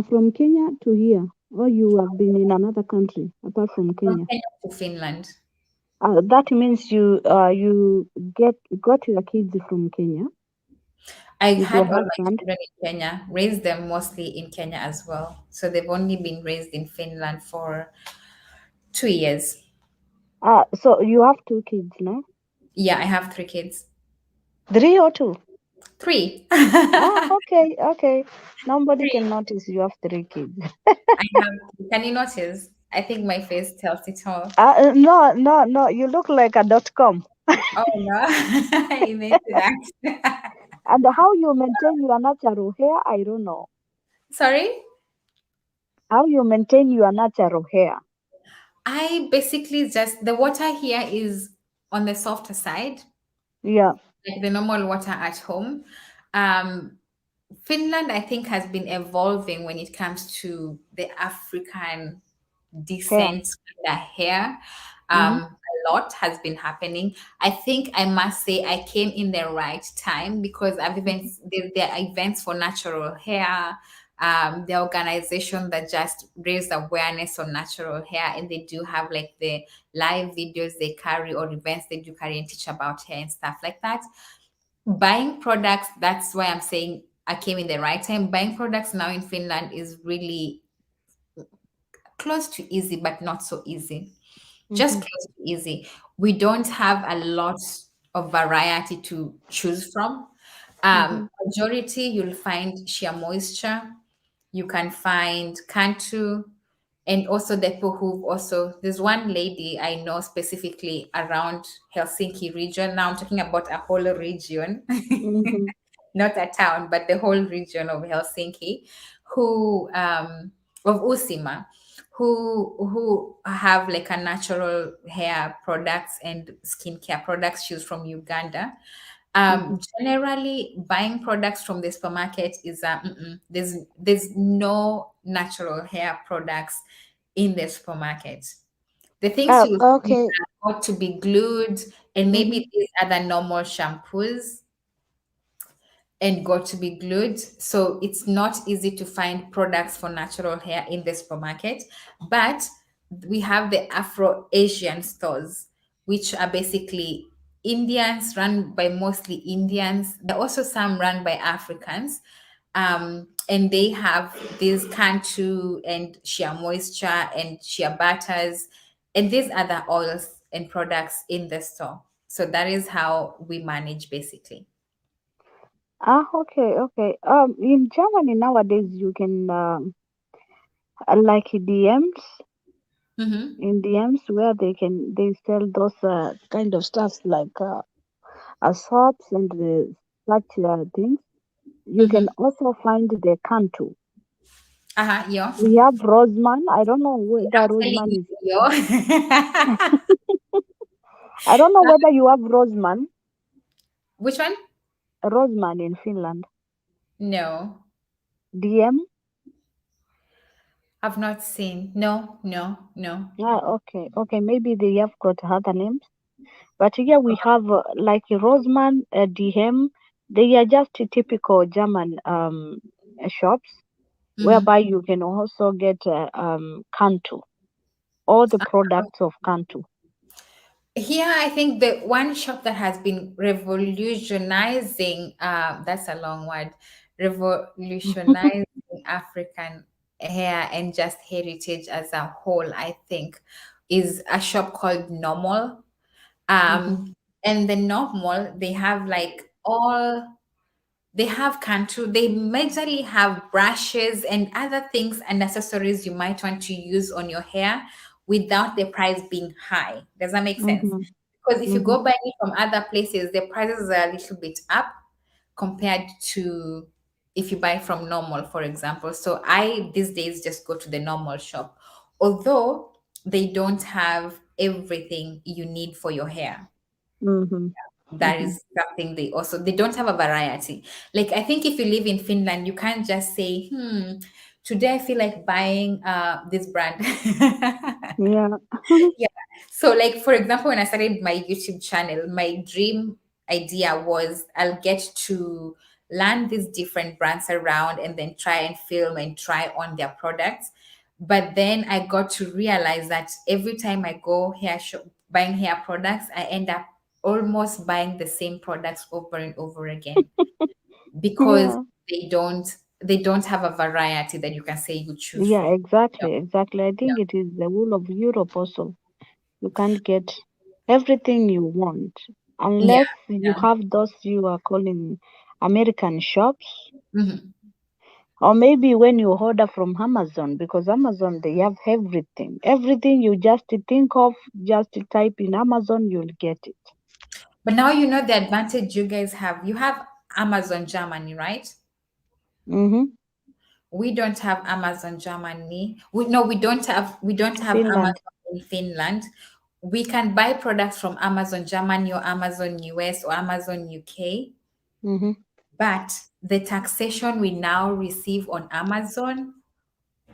From Kenya to here, or you have been in another country apart from From Kenya? Kenya to Finland. That means you got your kids from Kenya I with your had all my husband. children in Kenya, raised them mostly in Kenya as well. So they've only been raised in Finland for 2 years. So you have two kids now? Yeah, I have three kids. Three or two? Three. Okay, okay. Nobody Three. can notice you have three kids. I have. Can you notice? I think my face tells it all. No, no, no. You look like a .com. Oh no, you made that. And how you maintain your natural hair, I don't know. Sorry. How you maintain your natural hair? I basically just the water here is on the softer side, Yeah. like the normal water at home. Um, Finland, I think, has been evolving when it comes to the African Hair. descent kind of hair. Mm-hmm. A lot has been happening. I think I must say I came in the right time, because I've Mm-hmm. events there are events for natural hair. The organization that just raised awareness on natural hair, and they do have like the live videos they carry, or events they do carry and teach about hair and stuff like that. Buying products, that's why I'm saying I came in the right time. Buying products now in Finland is really close to easy, but not so easy. Just Mm-hmm. close to easy. We don't have a lot of variety to choose from. Mm-hmm. Majority, you'll find Sheer Moisture. You can find Cantu. And also the people who also, there's one lady I know specifically around Helsinki region. Now I'm talking about a whole region, Mm-hmm. not a town, but the whole region of Helsinki, who of Usima, who have like a natural hair products and skincare products. She's from Uganda. Mm-hmm. Generally, buying products from the supermarket is there's no natural hair products in the supermarket. The things Oh, you see okay. are got to be glued, and Mm-hmm. maybe these other normal shampoos and got to be glued. So it's not easy to find products for natural hair in the supermarket. But we have the Afro Asian stores, which are basically Indians, run by mostly Indians. There are also some run by Africans. And they have these Cantu and Shea Moisture and Shea Butters and these other oils and products in the store. So that is how we manage basically. Ah, okay, okay. In Germany nowadays, you can like DMs Mm-hmm. in DMs where they sell those kind of stuff like soaps and such things. You can Mm-hmm. also find the Cantu. Uh-huh, yeah. We have Roseman. I don't know whether I'm telling Roseman you, is. yo. I don't know whether you have Roseman. Which one? Roseman in Finland. No, DM. I've not seen. No, no, no. Ah, okay, okay. Maybe they have got other names. But here we have like Roseman, DM. They are just typical German shops whereby Mm-hmm. you can also get Cantu, all the products of Cantu. Here, I think the one shop that has been revolutionizing, that's a long word, revolutionizing African hair and just heritage as a whole, I think, is a shop called Normal. Hmm. And the Normal, they have like all they have Cantu. They majorly have brushes and other things and accessories you might want to use on your hair without the price being high. Does that make sense? Hmm. Because if you Hmm. go buying it from other places, the prices are a little bit up compared to if you buy from Normal, for example. So I these days just go to the Normal shop, although they don't have everything you need for your hair. Hmm. That Hmm. is something they don't have a variety. Like I think if you live in Finland, you can't just say, today I feel like buying this brand. Yeah. Yeah. So like for example, when I started my YouTube channel, my dream idea was I'll get to learn these different brands around and then try and film and try on their products. But then I got to realize that every time I go hair shop buying hair products, I end up almost buying the same products over and over again because Yeah. they don't have a variety that you can say you choose Yeah, from. Yeah. exactly, exactly. I think it is the whole of Europe also. You can't get everything you want Yeah. unless you Yeah. have those you are calling American shops. Mhm. Or maybe when you order from Amazon, because Amazon they have everything. Everything you just think of, just type in Amazon, you'll get it. But now you know the advantage you guys have. You have Amazon Germany, right? Mm-hmm. We don't have Amazon Germany. We don't have Finland. Amazon in Finland. We can buy products from Amazon Germany or Amazon US or Amazon UK, Mm-hmm. but the taxation we now receive on Amazon,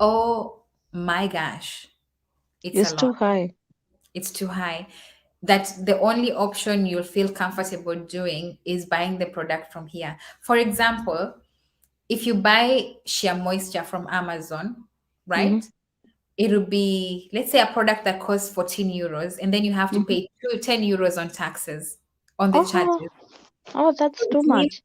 oh my gosh, it's a It's lot. too high. It's too high. That the only option you'll feel comfortable doing is buying the product from here. For example, if you buy Shea Moisture from Amazon, Mm-hmm. right? It'll be, let's say, a product that costs 14 euros, and then you have to Mm-hmm. pay 10 euros on taxes, on the Oh, charges. oh, So that's too much.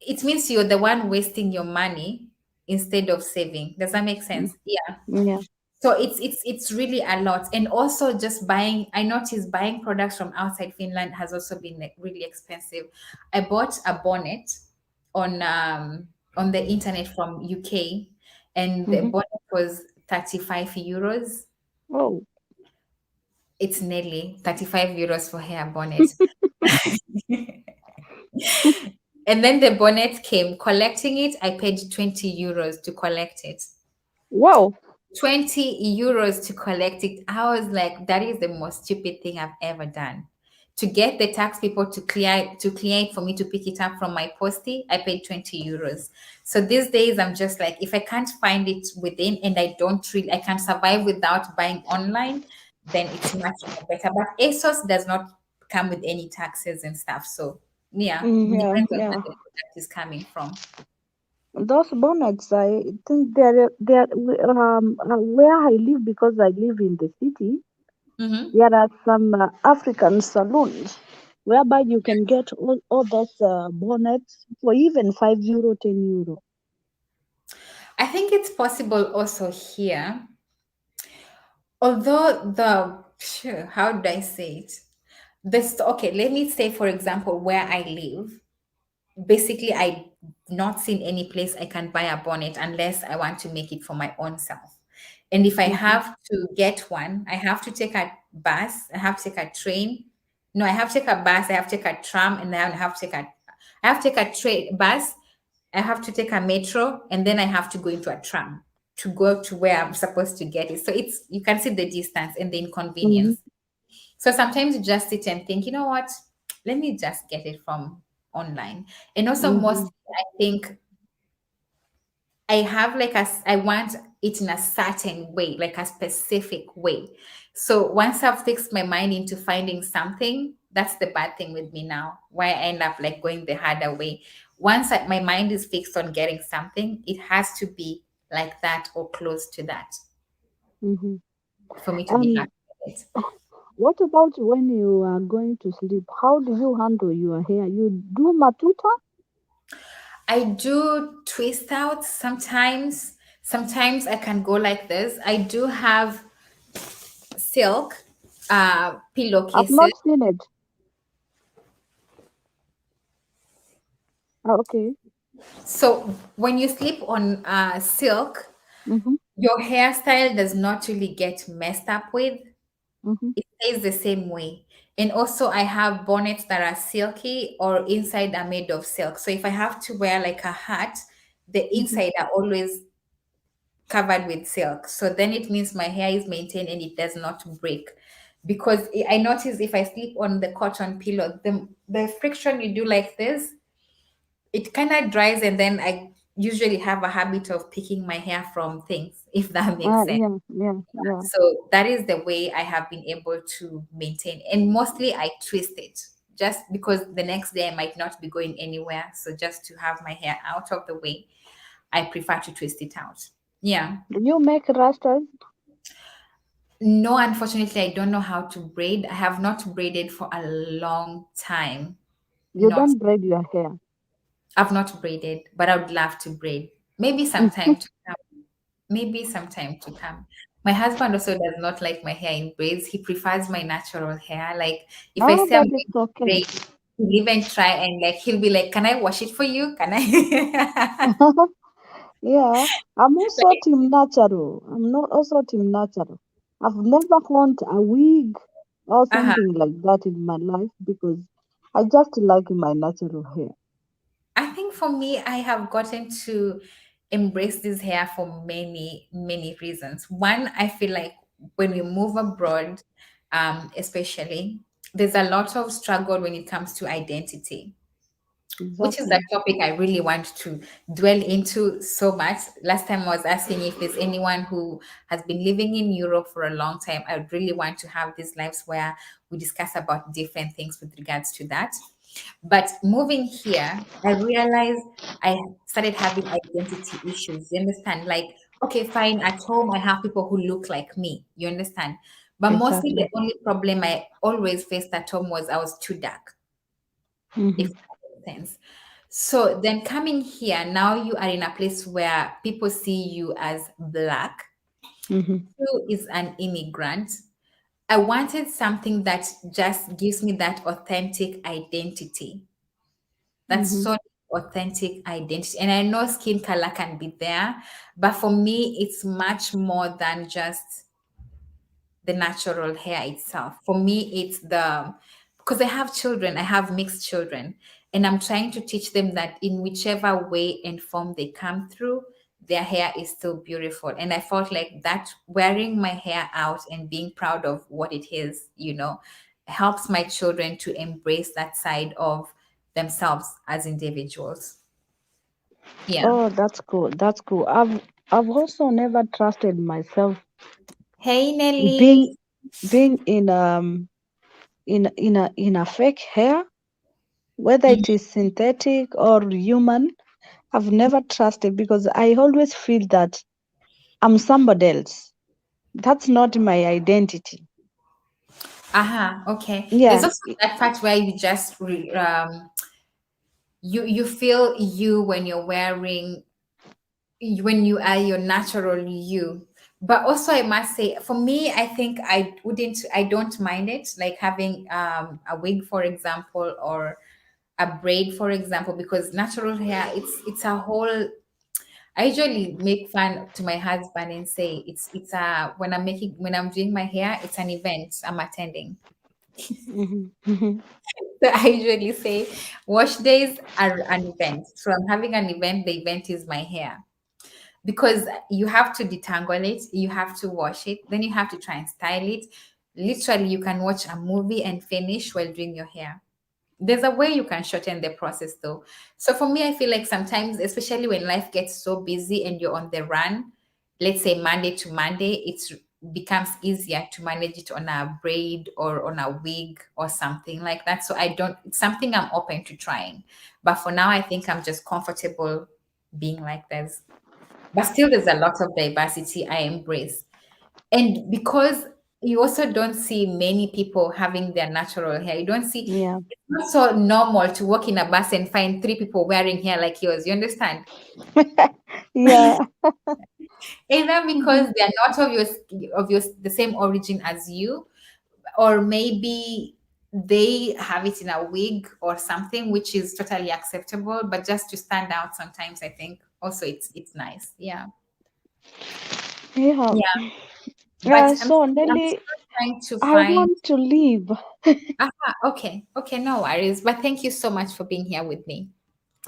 it means you're the one wasting your money instead of saving. Does that make Mm. sense? Yeah. Yeah. So it's really a lot. And also just buying, I noticed buying products from outside Finland has also been like really expensive. I bought a bonnet on the internet from UK, and the Mm-hmm. bonnet was 35 euros. Oh, It's nearly 35 euros for hair bonnet. And then the bonnet came. Collecting it, I paid 20 euros to collect it. wow. 20 euros to collect it. I was like, that is the most stupid thing I've ever done. To get the tax people to clear it for me to pick it up from my postie, I paid 20 euros. So these days I'm just like, if I can't find it within and I can survive without buying online, then it's much more better. But ASOS does not come with any taxes and stuff. So yeah, Yeah, depends on yeah. where the product is coming from. Those bonnets, I think they're where I live, because I live in the city. Hmm. There are some African saloons whereby you can get all those bonnets for even €5, €10. I think it's possible also here. Although how do I say it? This okay, let me say for example where I live. Basically, I not seen any place I can buy a bonnet unless I want to make it for my own self. And if I Mm-hmm, have to get one, I have to take a bus, I have to take a train. No, I have to take a bus, I have to take a tram, and then I have to take a train bus, I have to take a metro, and then I have to go into a tram to go to where I'm supposed to get it. So it's you can see the distance and the mm-hmm, inconvenience. So sometimes you just sit and think, you know what? Let me just get it from online. And also, mm-hmm, mostly, I think I have I want it in a certain way, like a specific way. So once I've fixed my mind into finding something, that's the bad thing with me now, why I end up like going the harder way. Once my mind is fixed on getting something, it has to be like that or close to that mm-hmm. for me to be And happy with it. what about when you are going to sleep? How do you handle your hair? You do matuta? I do twist out sometimes. Sometimes I can go like this. I do have silk I've not pillowcases. seen it. Ah, okay. So when you sleep on silk, Mm-hmm, your hairstyle does not really get messed up with. mm-hmm, It stays the same way. And also I have bonnets that are silky or inside are made of silk. So if I have to wear like a hat, the mm-hmm. inside are always covered with silk. So then it means my hair is maintained and it does not break. Because I notice if I sleep on the cotton pillow, the friction you do like this, it kind of dries, and then I usually have a habit of picking my hair from things, if that makes sense. Yeah, yeah, yeah. So that is the way I have been able to maintain. And mostly I twist it just because the next day I might not be going anywhere. So just to have my hair out of the way, I prefer to twist it out. Yeah. Do you make rastas? No, unfortunately, I don't know how to braid. I have not braided for a long time. You Not, don't braid your hair. I've not braided, but I would love to braid. Maybe Mm. sometime to come. Maybe sometime to come. My husband also does not like my hair in braids. He prefers my natural hair. Like if I Oh, say I'm but going it's to okay. braid, he'll even try and like he'll be like, "Can I wash it for you? Can I?" Yeah, I'm also Like, team natural. I'm not also team natural. I've never owned a wig or uh-huh. something like that in my life because I just like my natural hair. I think for me, I have gotten to embrace this hair for many, many reasons. One, I feel like when we move abroad, especially, there's a lot of struggle when it comes to identity, which is a Exactly. topic I really want to dwell into so much. Last time I was asking if there's anyone who has been living in Europe for a long time. I would really want to have these lives where we discuss about different things with regards to that. But moving here, I realized I started having identity issues. You understand? Like, okay, fine, at home I have people who look like me. You understand? But mostly the Exactly. only problem I always faced at home was I was too dark, if Mm-hmm. that makes sense. So then coming here, now you are in a place where people see you as black, Mm-hmm. you is an immigrant. I wanted something that just gives me that authentic identity. That's Mm-hmm. so authentic identity. And I know skin color can be there, but for me, it's much more than just the natural hair itself. For me, it's the because I have children, I have mixed children, and I'm trying to teach them that in whichever way and form they come through, their hair is still beautiful. And I felt like that wearing my hair out and being proud of what it is, helps my children to embrace that side of themselves as individuals. Yeah. Oh, that's cool. That's cool. I've also never trusted myself Hey, Nelly. being in a fake hair, whether it is synthetic or human. I've never trusted because I always feel that I'm somebody else. That's not my identity. Aha, okay. There's Yeah. also that part where you just you feel you when you're wearing when you are your natural you. But also I must say for me I think I don't mind it like having a wig for example or a braid for example because natural hair it's a whole I usually make fun to my husband and say it's a when I'm doing my hair it's an event I'm attending. Mhm, mhm. So I usually say wash days are an event. So I'm having an event, the event is my hair. Because you have to detangle it, you have to wash it, then you have to try and style it. Literally, you can watch a movie and finish while doing your hair. There's a way you can shorten the process though. So for me, I feel like sometimes, especially when life gets so busy and you're on the run, let's say Monday to Monday, it becomes easier to manage it on a braid or on a wig or something like that. So I don't, it's something I'm open to trying. But for now, I think I'm just comfortable being like this. But still, there's a lot of diversity I embrace. And because you also don't see many people having their natural hair, you don't see Yeah. it's not so normal to walk in a bus and find three people wearing hair like yours. You understand? Yeah. Either Mhm. because they are not of your the same origin as you, or maybe they have it in a wig or something, which is totally acceptable. But just to stand out, sometimes I think also it's nice. Yeah, Yeah. yeah. But So I'm Nelly, still trying to I find. want to leave. Okay, okay, no worries. But thank you so much for being here with me.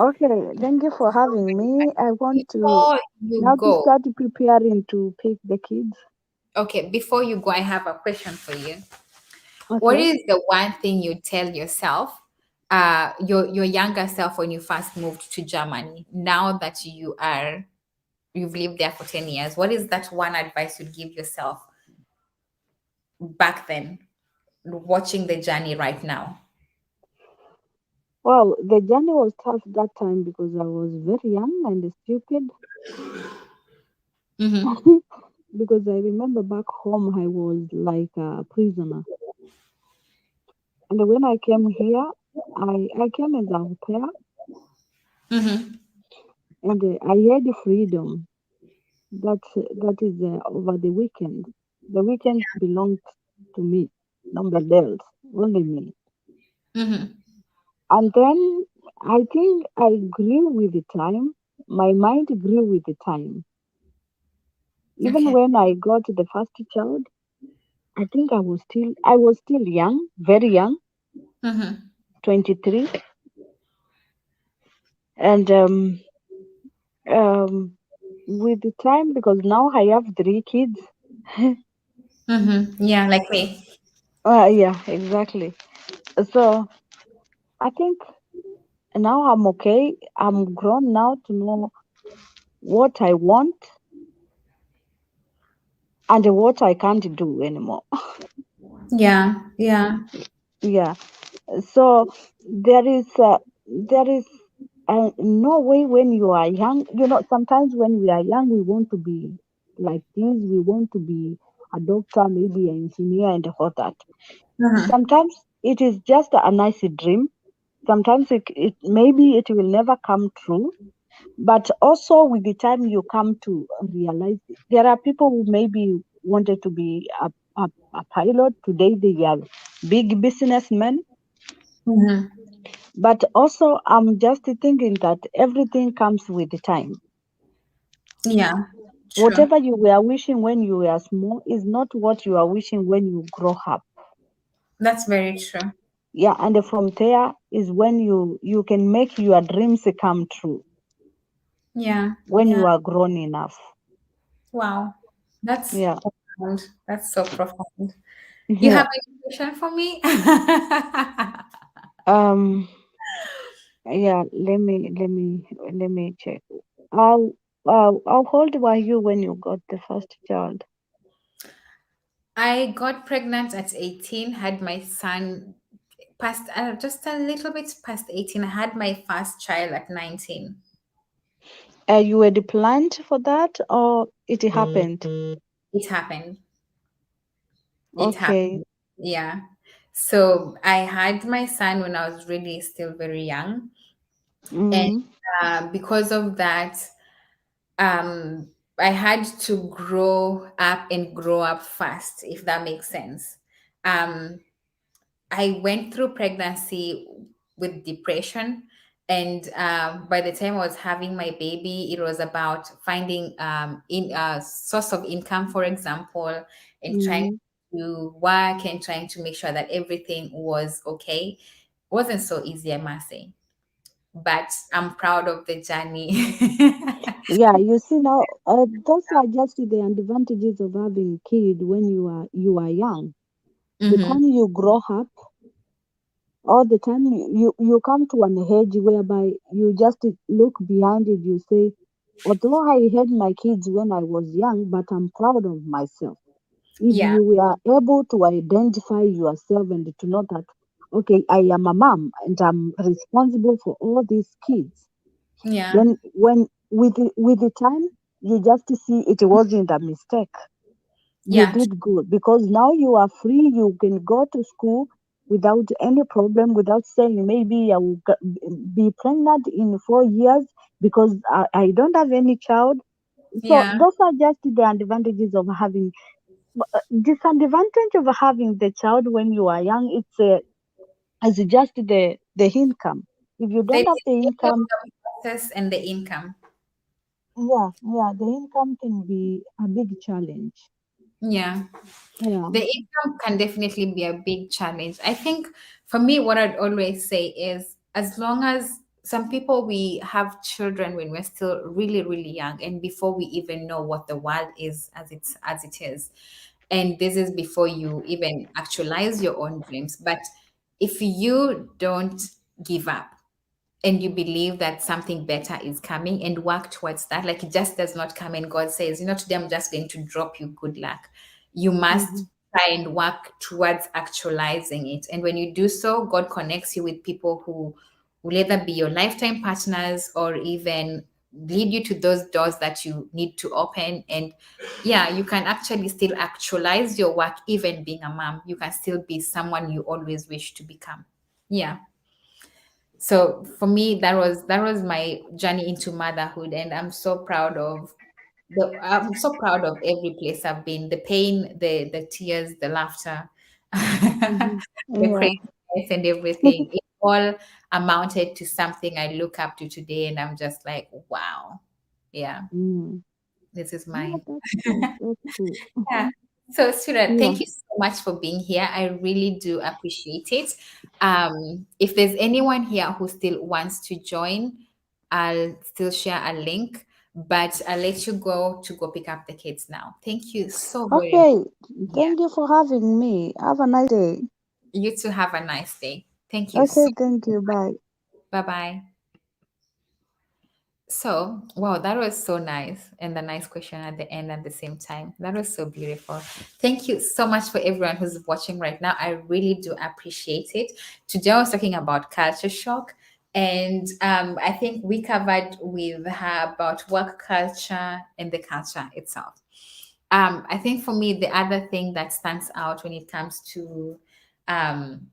Okay, thank you for having me. I want to Before you now to go, start preparing to pick the kids. okay, before you go, I have a question for you. What Okay. is the one thing you tell yourself, your younger self when you first moved to Germany? Now that you've lived there for 10 years, what is that one advice you'd give yourself back then, watching the journey right now? Well, the journey was tough that time because I was very young and stupid. Mm-hmm. Because I remember back home I was like a prisoner. And when I came here, I came as a au pair Mm-hmm. and I had freedom. That is over the weekend. The weekends belonged to me, nobody else, only me. Mm-hmm. And then I think I grew with the time. My mind grew with the time. Even Okay. when I got the first child, I think I was still young, very young, Mm-hmm. 23, and um, with the time because now I have 3 kids. Mm-hmm. Yeah, like me. Yeah, exactly. So I think now I'm okay. I'm grown now to know what I want and what I can't do anymore. Yeah, yeah. Yeah. So there is no way when you are young. Sometimes when we are young, we want to be like this. We want to be a doctor, maybe an engineer, and all that. Mm-hmm. Sometimes it is just a nice dream. Sometimes it maybe it will never come true. But also with the time you come to realize there are people who maybe wanted to be a pilot. Today they are big businessmen. Mm-hmm. But also, I'm just thinking that everything comes with time. Yeah, true. Whatever you were wishing when you were small is not what you are wishing when you grow up. That's very true. Yeah, and from there is when you can make your dreams come true Yeah, when yeah. you are grown enough. Wow. That's Yeah. profound. That's so profound. You Yeah. have any question for me? Um. Yeah. Let me check. How how old were you when you got the first child? I got pregnant at 18, had my son past just a little bit past 18. I had my first child at 19. You were planned for that, or it happened? It happened. It Okay. happened. Yeah. So I had my son when I was really still very young. And Mm-hmm. because of that, um, I had to grow up and grow up fast, if that makes sense. Um, I went through pregnancy with depression. And by the time I was having my baby, it was about finding in a source of income, for example, and trying Mm-hmm. to work and trying to make sure that everything was okay. It wasn't so easy, I must say, but I'm proud of the journey. Yeah, you see now, those are just the advantages of having kid when you are young. The Hmm. time you grow up, all the time you come to an age whereby you just look behind it. You say, although I had my kids when I was young, but I'm proud of myself. If Yeah, you were able to identify yourself and to know that, okay, I am a mom and I'm responsible for all these kids, yeah, then when with the time you just see it wasn't a mistake. You yeah, did good because now you are free. You can go to school without any problem, without saying maybe I will be pregnant in 4 years because I don't have any child. So yeah. those are just the advantages of having. Disadvantage of having the child when you are young. It's just the income. If you The don't have the delay of income, the process and the income. yeah, the income can be a big challenge. Yeah. Yeah. The income can definitely be a big challenge. I think for me, what I'd always say is as long as some people we have children when we're still really, really young and before we even know what the world is as it is. And this is before you even actualize your own dreams. But if you don't give up, and you believe that something better is coming and work towards that, like it just does not come and God says, today I'm just going to drop you, good luck. You Hmm. must try and work towards actualizing it. And when you do so, God connects you with people who will either be your lifetime partners or even lead you to those doors that you need to open. And yeah, you can actually still actualize your work. Even being a mom, you can still be someone you always wish to become. Yeah. So for me, that was my journey into motherhood, and I'm so proud of every place I've been, the pain, the tears, the laughter, Hmm. the Yeah. craziness and everything. It all amounted to something I look up to today, and I'm just like, wow, yeah, Mm. this is Yeah, mine. that's good. That's good. Yeah. So, Surya, Yeah. thank you so much for being here. I really do appreciate it. If there's anyone here who still wants to join, I'll still share a link, but I'll let you go pick up the kids now. Thank you so very much. Okay. Yeah. Thank you for having me. Have a nice day. You too have a nice day. Thank you Okay. so Thank you. Bye. Bye bye. So, wow, that was so nice. And the nice question at the end at the same time. That was so beautiful. Thank you so much for everyone who's watching right now. I really do appreciate it. Today I was talking about culture shock. And I think we covered with her about work culture and the culture itself. I think for me, the other thing that stands out when it comes to um,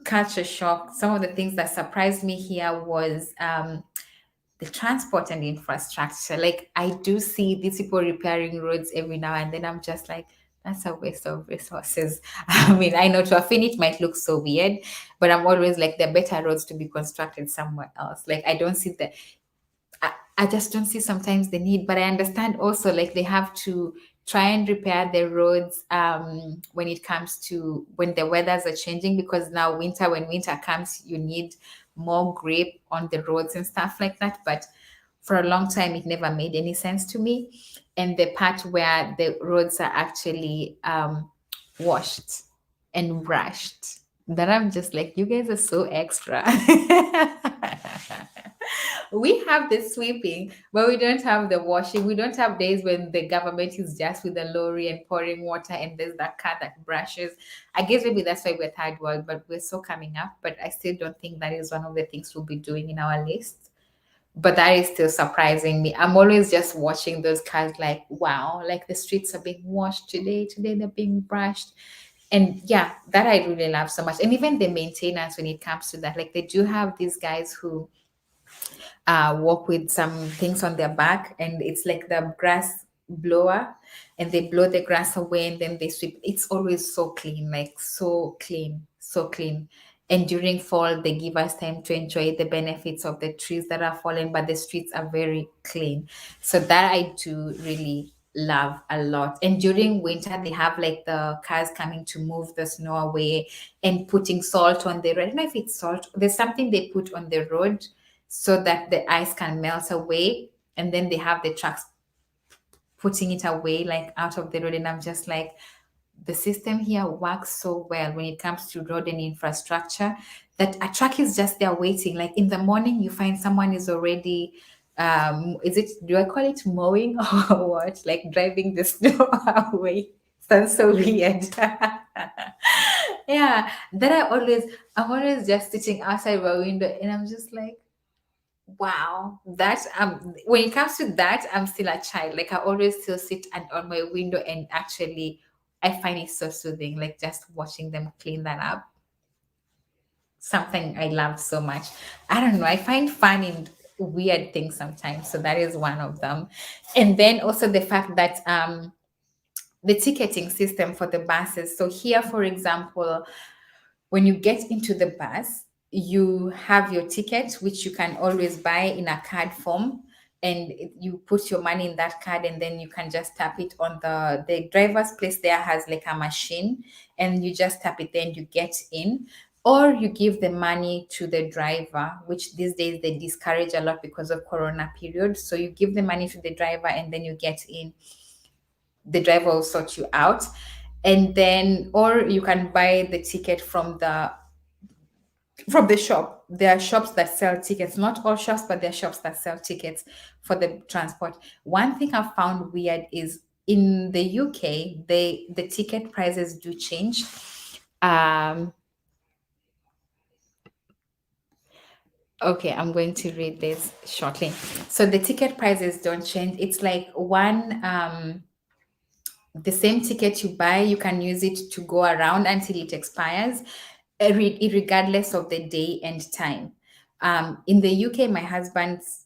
culture shock, some of the things that surprised me here was the transport and the infrastructure. Like I do see these people repairing roads every now and then. I'm just like, That's a waste of resources. I mean, I know to a Finn it might look so weird, but I'm always like, there are better roads to be constructed somewhere else. Like, I don't see the I just don't see sometimes the need, but I understand also like they have to try and repair the roads when it comes to when the weathers are changing, because now winter, when winter comes, you need more grip on the roads and stuff like that. But for a long time, it never made any sense to me. And the part where the roads are actually washed and brushed, that I'm just like, you guys are so extra. We have the sweeping, but we don't have the washing. We don't have days when the government is just with the lorry and pouring water, and there's that car that brushes. I guess maybe that's why we're third world, but we're so coming up. But I still don't think that is one of the things we'll be doing in our list. But that is still surprising me. I'm always just watching those cars like, wow, like the streets are being washed today. Today they're being brushed. And yeah, that I really love so much. And even the maintenance when it comes to that, like they do have these guys who walk with some things on their back, and it's like the grass blower, and they blow the grass away and then they sweep. It's always so clean, like so clean, so clean. And during fall, they give us time to enjoy the benefits of the trees that are falling, but the streets are very clean. So that I do really love a lot. And during winter, they have like the cars coming to move the snow away and putting salt on the road. I don't know if it's salt. There's something they put on the road so that the ice can melt away, and then they have the trucks putting it away like out of the road. And I'm just like, the system here works so well when it comes to road and infrastructure, that a truck is just there waiting. Like in the morning, you find someone is already is it, do I call it mowing or what, like driving the snow away. Sounds so weird. Yeah, then I'm always just sitting outside my window and I'm just like, wow, that when it comes to that, I'm still a child. Like I always still sit and on my window, and actually I find it so soothing, like just watching them clean that up. Something I love so much. I don't know, I find fun in weird things sometimes. So that is one of them. And then also the fact that the ticketing system for the buses. So here, for example, when you get into the bus, you have your ticket, which you can always buy in a card form. And you put your money in that card, and then you can just tap it on the driver's place. There has like a machine, and you just tap it, then you get in. Or you give the money to the driver, which these days they discourage a lot because of Corona period. So you give the money to the driver, and then you get in. The driver will sort you out. And then, or you can buy the ticket from the shop. There are shops that sell tickets, not all shops, but there are shops that sell tickets for the transport. One thing I found weird is in the UK, the ticket prices do change. um okay, I'm going to read this shortly. So the ticket prices don't change. It's like one the same ticket you buy, you can use it to go around until it expires, regardless of the day and time. In the UK, my husband's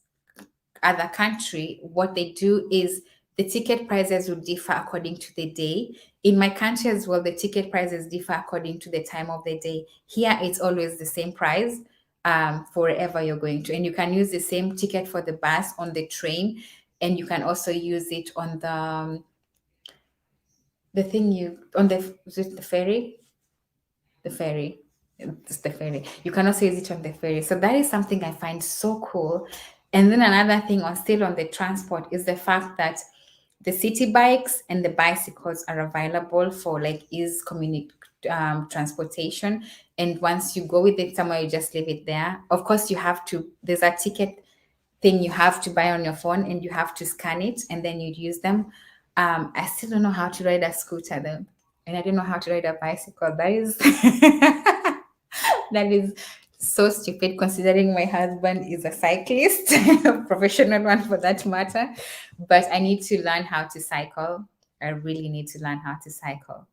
other country, what they do is the ticket prices will differ according to the day. In my country as well, the ticket prices differ according to the time of the day. Here, it's always the same price for wherever you're going to. And you can use the same ticket for the bus, on the train, and you can also use it on the thing you on the is it the ferry? The ferry. It's the ferry. You can also use it on the ferry. So that is something I find so cool. And then another thing on still on the transport is the fact that the city bikes and the bicycles are available for like ease transportation. And once you go with it somewhere, you just leave it there. Of course, you have to. There's a ticket thing you have to buy on your phone, and you have to scan it, and then you use them. I still don't know how to ride a scooter though, and I don't know how to ride a bicycle. That is that is so stupid, considering my husband is a cyclist, a professional one for that matter. But I need to learn how to cycle. I really need to learn how to cycle.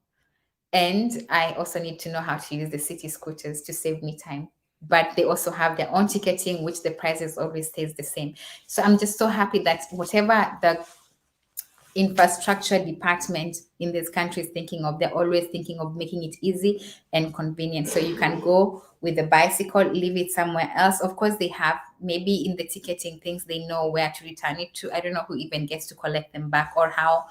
And I also need to know how to use the city scooters to save me time. But they also have their own ticketing, which the prices always stays the same. So I'm just so happy that whatever the infrastructure department in these countries thinking of. They're always thinking of making it easy and convenient. So you can go with a bicycle, leave it somewhere else. Of course, they have maybe in the ticketing things, they know where to return it to. I don't know who even gets to collect them back, or how.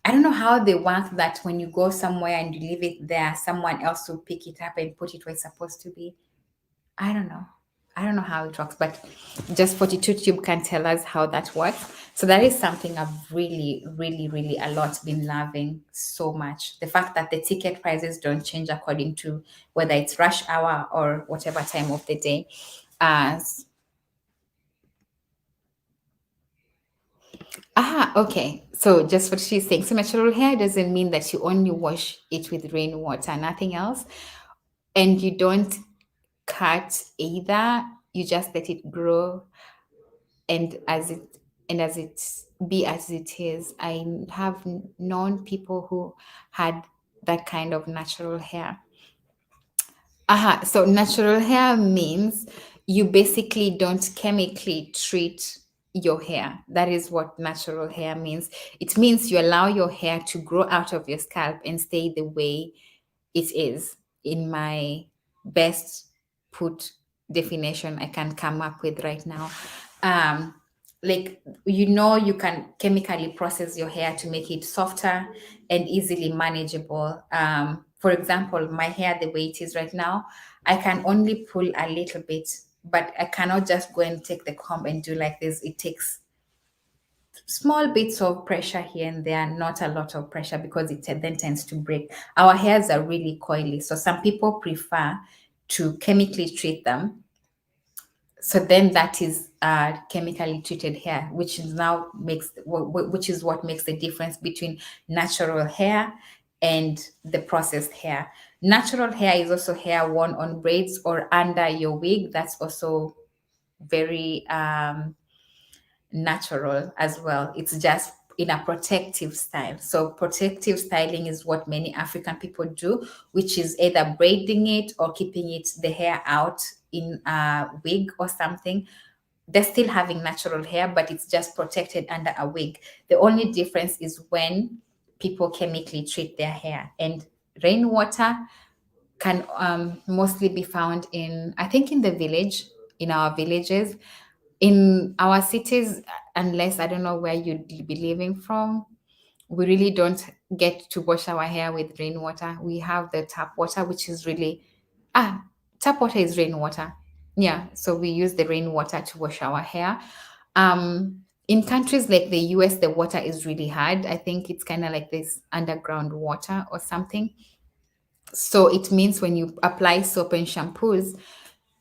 I don't know how they work that when you go somewhere and you leave it there, someone else will pick it up and put it where it's supposed to be. I don't know. I don't know how it works, but just 42 Tube can tell us how that works. So that is something I've really, really, really a lot been loving so much. The fact that the ticket prices don't change according to whether it's rush hour or whatever time of the day. As okay. So just what she's saying. So natural hair doesn't mean that you only wash it with rainwater, nothing else. And you don't cut either. You just let it grow and as it be as it is. I have known people who had that kind of natural hair. So natural hair means you basically don't chemically treat your hair. That is what natural hair means. It means you allow your hair to grow out of your scalp and stay the way it is, in my best put definition I can come up with right now. Um, like, you can chemically process your hair to make it softer and easily manageable. For example, my hair, the way it is right now, I can only pull a little bit, but I cannot just go and take the comb and do like this. It takes small bits of pressure here and there, not a lot of pressure, because it then tends to break. Our hairs are really coily, so some people prefer to chemically treat them. So then that is chemically treated hair, which is now which is what makes the difference between natural hair and the processed hair. Natural hair is also hair worn on braids or under your wig. That's also very natural as well. It's just in a protective style. So protective styling is what many African people do, which is either braiding it or keeping it the hair out in a wig or something. They're still having natural hair, but it's just protected under a wig. The only difference is when people chemically treat their hair. And rainwater can mostly be found in, I think, in the village, in our villages. In our cities, unless I don't know where you'd be living from, we really don't get to wash our hair with rainwater. We have the tap water, which is really, ah, tap water is rainwater. Yeah, so we use the rainwater to wash our hair. In countries like the US, the water is really hard. I think it's kind of like this underground water or something. So it means when you apply soap and shampoos,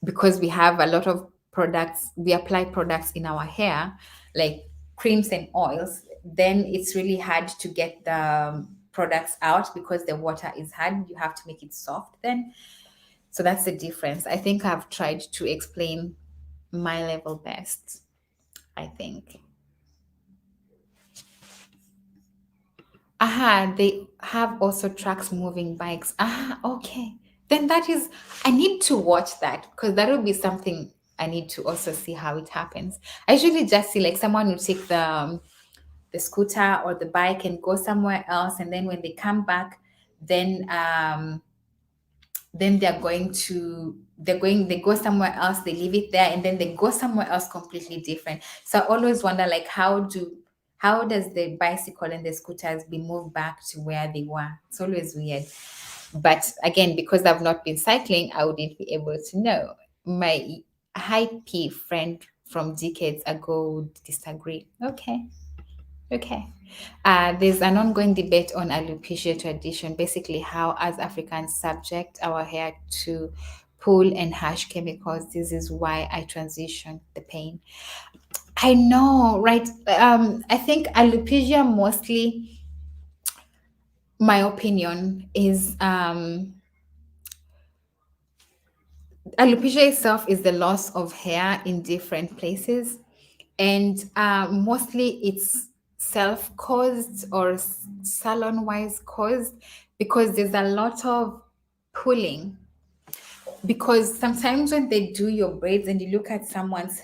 because we have a lot of products, we apply products in our hair, like creams and oils, then it's really hard to get the products out because the water is hard. You have to make it soft then. So that's the difference. I think I've tried to explain my level best, I think. They have also trucks moving bikes. Okay. Then that is, I need to watch that, because that will be something I need to also see how it happens. I usually just see like someone will take the scooter or the bike and go somewhere else, and then when they come back, then then they go somewhere else, they leave it there, and then they go somewhere else completely different. So I always wonder, like, how does the bicycle and the scooters be moved back to where they were? It's always weird. But again, because I've not been cycling, I wouldn't be able to know. My high P friend from decades ago would disagree. Okay. There's an ongoing debate on alopecia tradition, basically how, as Africans, subject our hair to pull and harsh chemicals. This is why I transition the pain. I know, right? I think alopecia mostly, my opinion is, alopecia itself is the loss of hair in different places, and mostly it's self-caused or salon-wise caused, because there's a lot of pulling. Because sometimes when they do your braids and you look at someone's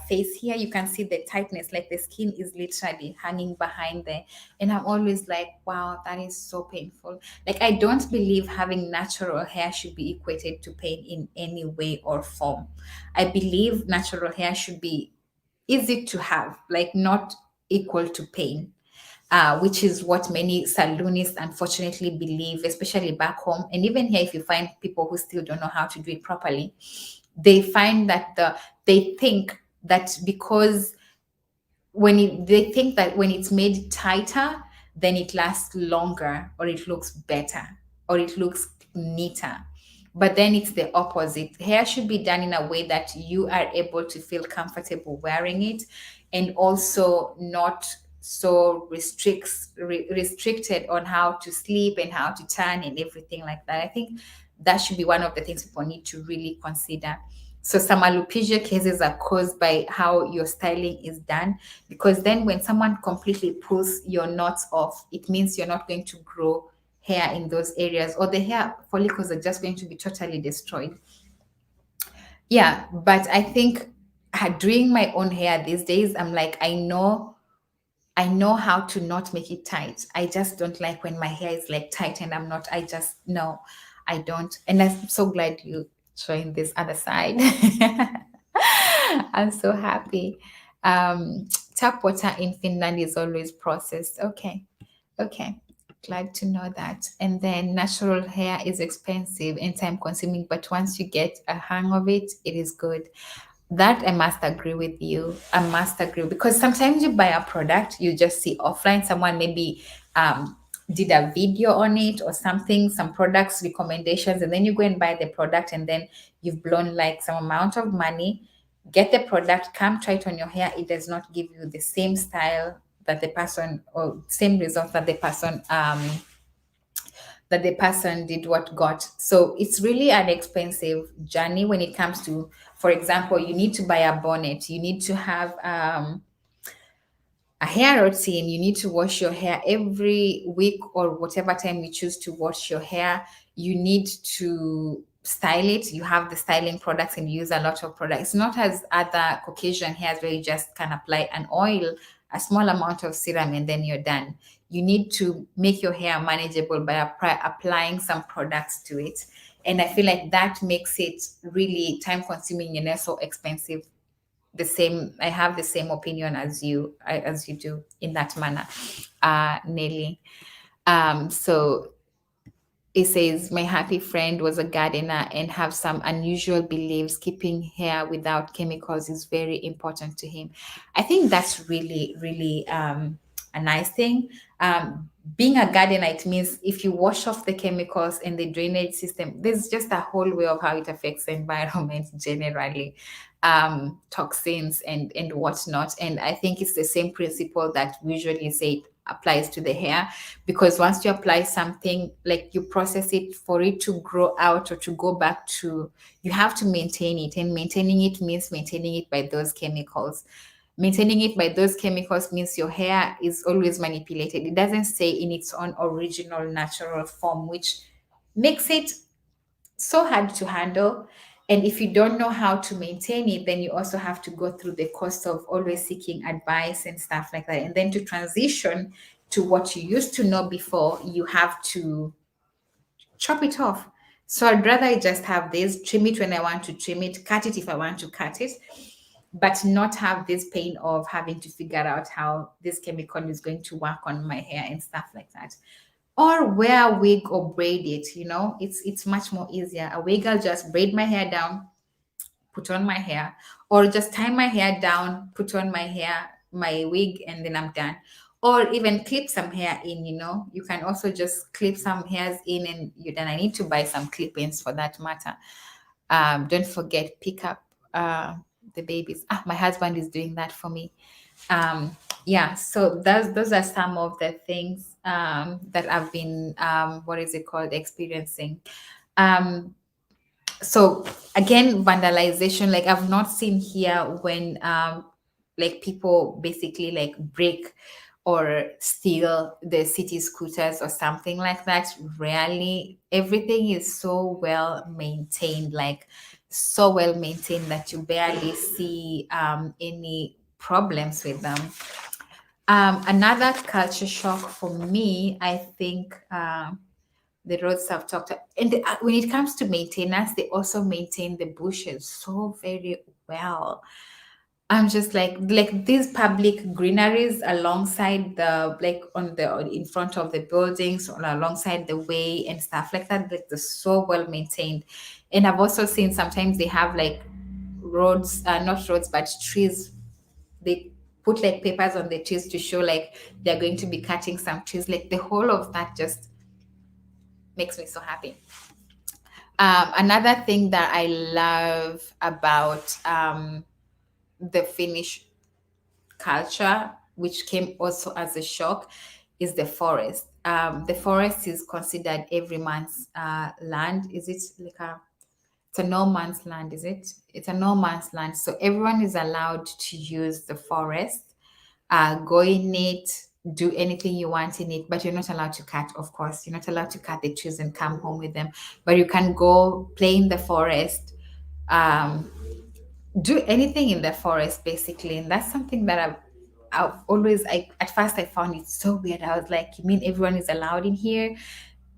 face here, you can see the tightness, like the skin is literally hanging behind there. And I'm always like, wow, that is so painful. Like, I don't believe having natural hair should be equated to pain in any way or form. I believe natural hair should be easy to have, like not equal to pain. Which is what many saloonists unfortunately believe, especially back home. And even here, if you find people who still don't know how to do it properly, they find that they think that because they think that when it's made tighter, then it lasts longer, or it looks better, or it looks neater. But then it's the opposite. Hair should be done in a way that you are able to feel comfortable wearing it, and also not so restricted on how to sleep and how to turn and everything like that. I think that should be one of the things people need to really consider. So some alopecia cases are caused by how your styling is done, because then when someone completely pulls your knots off, it means you're not going to grow hair in those areas, or the hair follicles are just going to be totally destroyed. Yeah, but I think doing my own hair these days, I'm like, I know how to not make it tight. I just don't like when my hair is like tight and I'm not. I just no, I don't. And I'm so glad you showing this other side. I'm so happy. Tap water in Finland is always processed. Okay, okay. Glad to know that. And then natural hair is expensive and time consuming, but once you get a hang of it, it is good. That I must agree with you. I must agree, because sometimes you buy a product, you just see offline, someone maybe did a video on it or something, some products recommendations, and then you go and buy the product, and then you've blown like some amount of money, get the product, come try it on your hair. It does not give you the same style that the person, or same result that the person did what got. So it's really an expensive journey when it comes to, for example, you need to buy a bonnet, you need to have a hair routine, you need to wash your hair every week or whatever time you choose to wash your hair. You need to style it. You have the styling products and you use a lot of products. Not as other Caucasian hairs where you just can apply an oil, a small amount of serum, and then you're done. You need to make your hair manageable by applying some products to it. And I feel like that makes it really time consuming and also expensive. I have the same opinion as you do in that manner, Nelly. So it says, my happy friend was a gardener and have some unusual beliefs. Keeping hair without chemicals is very important to him. I think that's really, really a nice thing. Being a gardener, it means if you wash off the chemicals and the drainage system, there's just a whole way of how it affects the environment generally, toxins and whatnot. And I think it's the same principle that we usually say it applies to the hair, because once you apply something, like you process it, for it to grow out or to go back to, you have to maintain it, and maintaining it means maintaining it by those chemicals. Maintaining it by those chemicals means your hair is always manipulated. It doesn't stay in its own original natural form, which makes it so hard to handle. And if you don't know how to maintain it, then you also have to go through the cost of always seeking advice and stuff like that. And then to transition to what you used to know before, you have to chop it off. So I'd rather just have this, trim it when I want to trim it, cut it if I want to cut it, but not have this pain of having to figure out how this chemical is going to work on my hair and stuff like that. Or wear a wig or braid it, it's much more easier. A wig, I'll just braid my hair down, put on my hair, or just tie my hair down, put on my wig, and then I'm done. Or even clip some hair in, you can also just clip some hairs in and you're done. I need to buy some clip-ins for that matter. Don't forget, pick up the babies. My husband is doing that for me. Yeah, so those are some of the things that I've been what is it called, experiencing. So again, vandalization, like I've not seen here when like people basically like break or steal the city scooters or something like that. Rarely. Everything is so well maintained. Like so well maintained that you barely see any problems with them. Another culture shock for me, I think, the roads have talked, and when it comes to maintenance, they also maintain the bushes so very well. I'm just like these public greeneries alongside the, like on the, in front of the buildings or alongside the way and stuff like that. Like they're so well maintained. And I've also seen sometimes they have like roads, not roads, but trees. They put like papers on the trees to show like they're going to be cutting some trees. Like the whole of that just makes me so happy. Another thing that I love about the Finnish culture, which came also as a shock, is the forest. The forest is considered every man's land. Is it like a, it's a no man's land, is it? It's a no man's land. So everyone is allowed to use the forest, go in it, do anything you want in it, but you're not allowed to cut, of course. You're not allowed to cut the trees and come home with them. But you can go play in the forest, um, do anything in the forest basically. And that's something that I've always, at first I found it so weird. I was like, you mean everyone is allowed in here?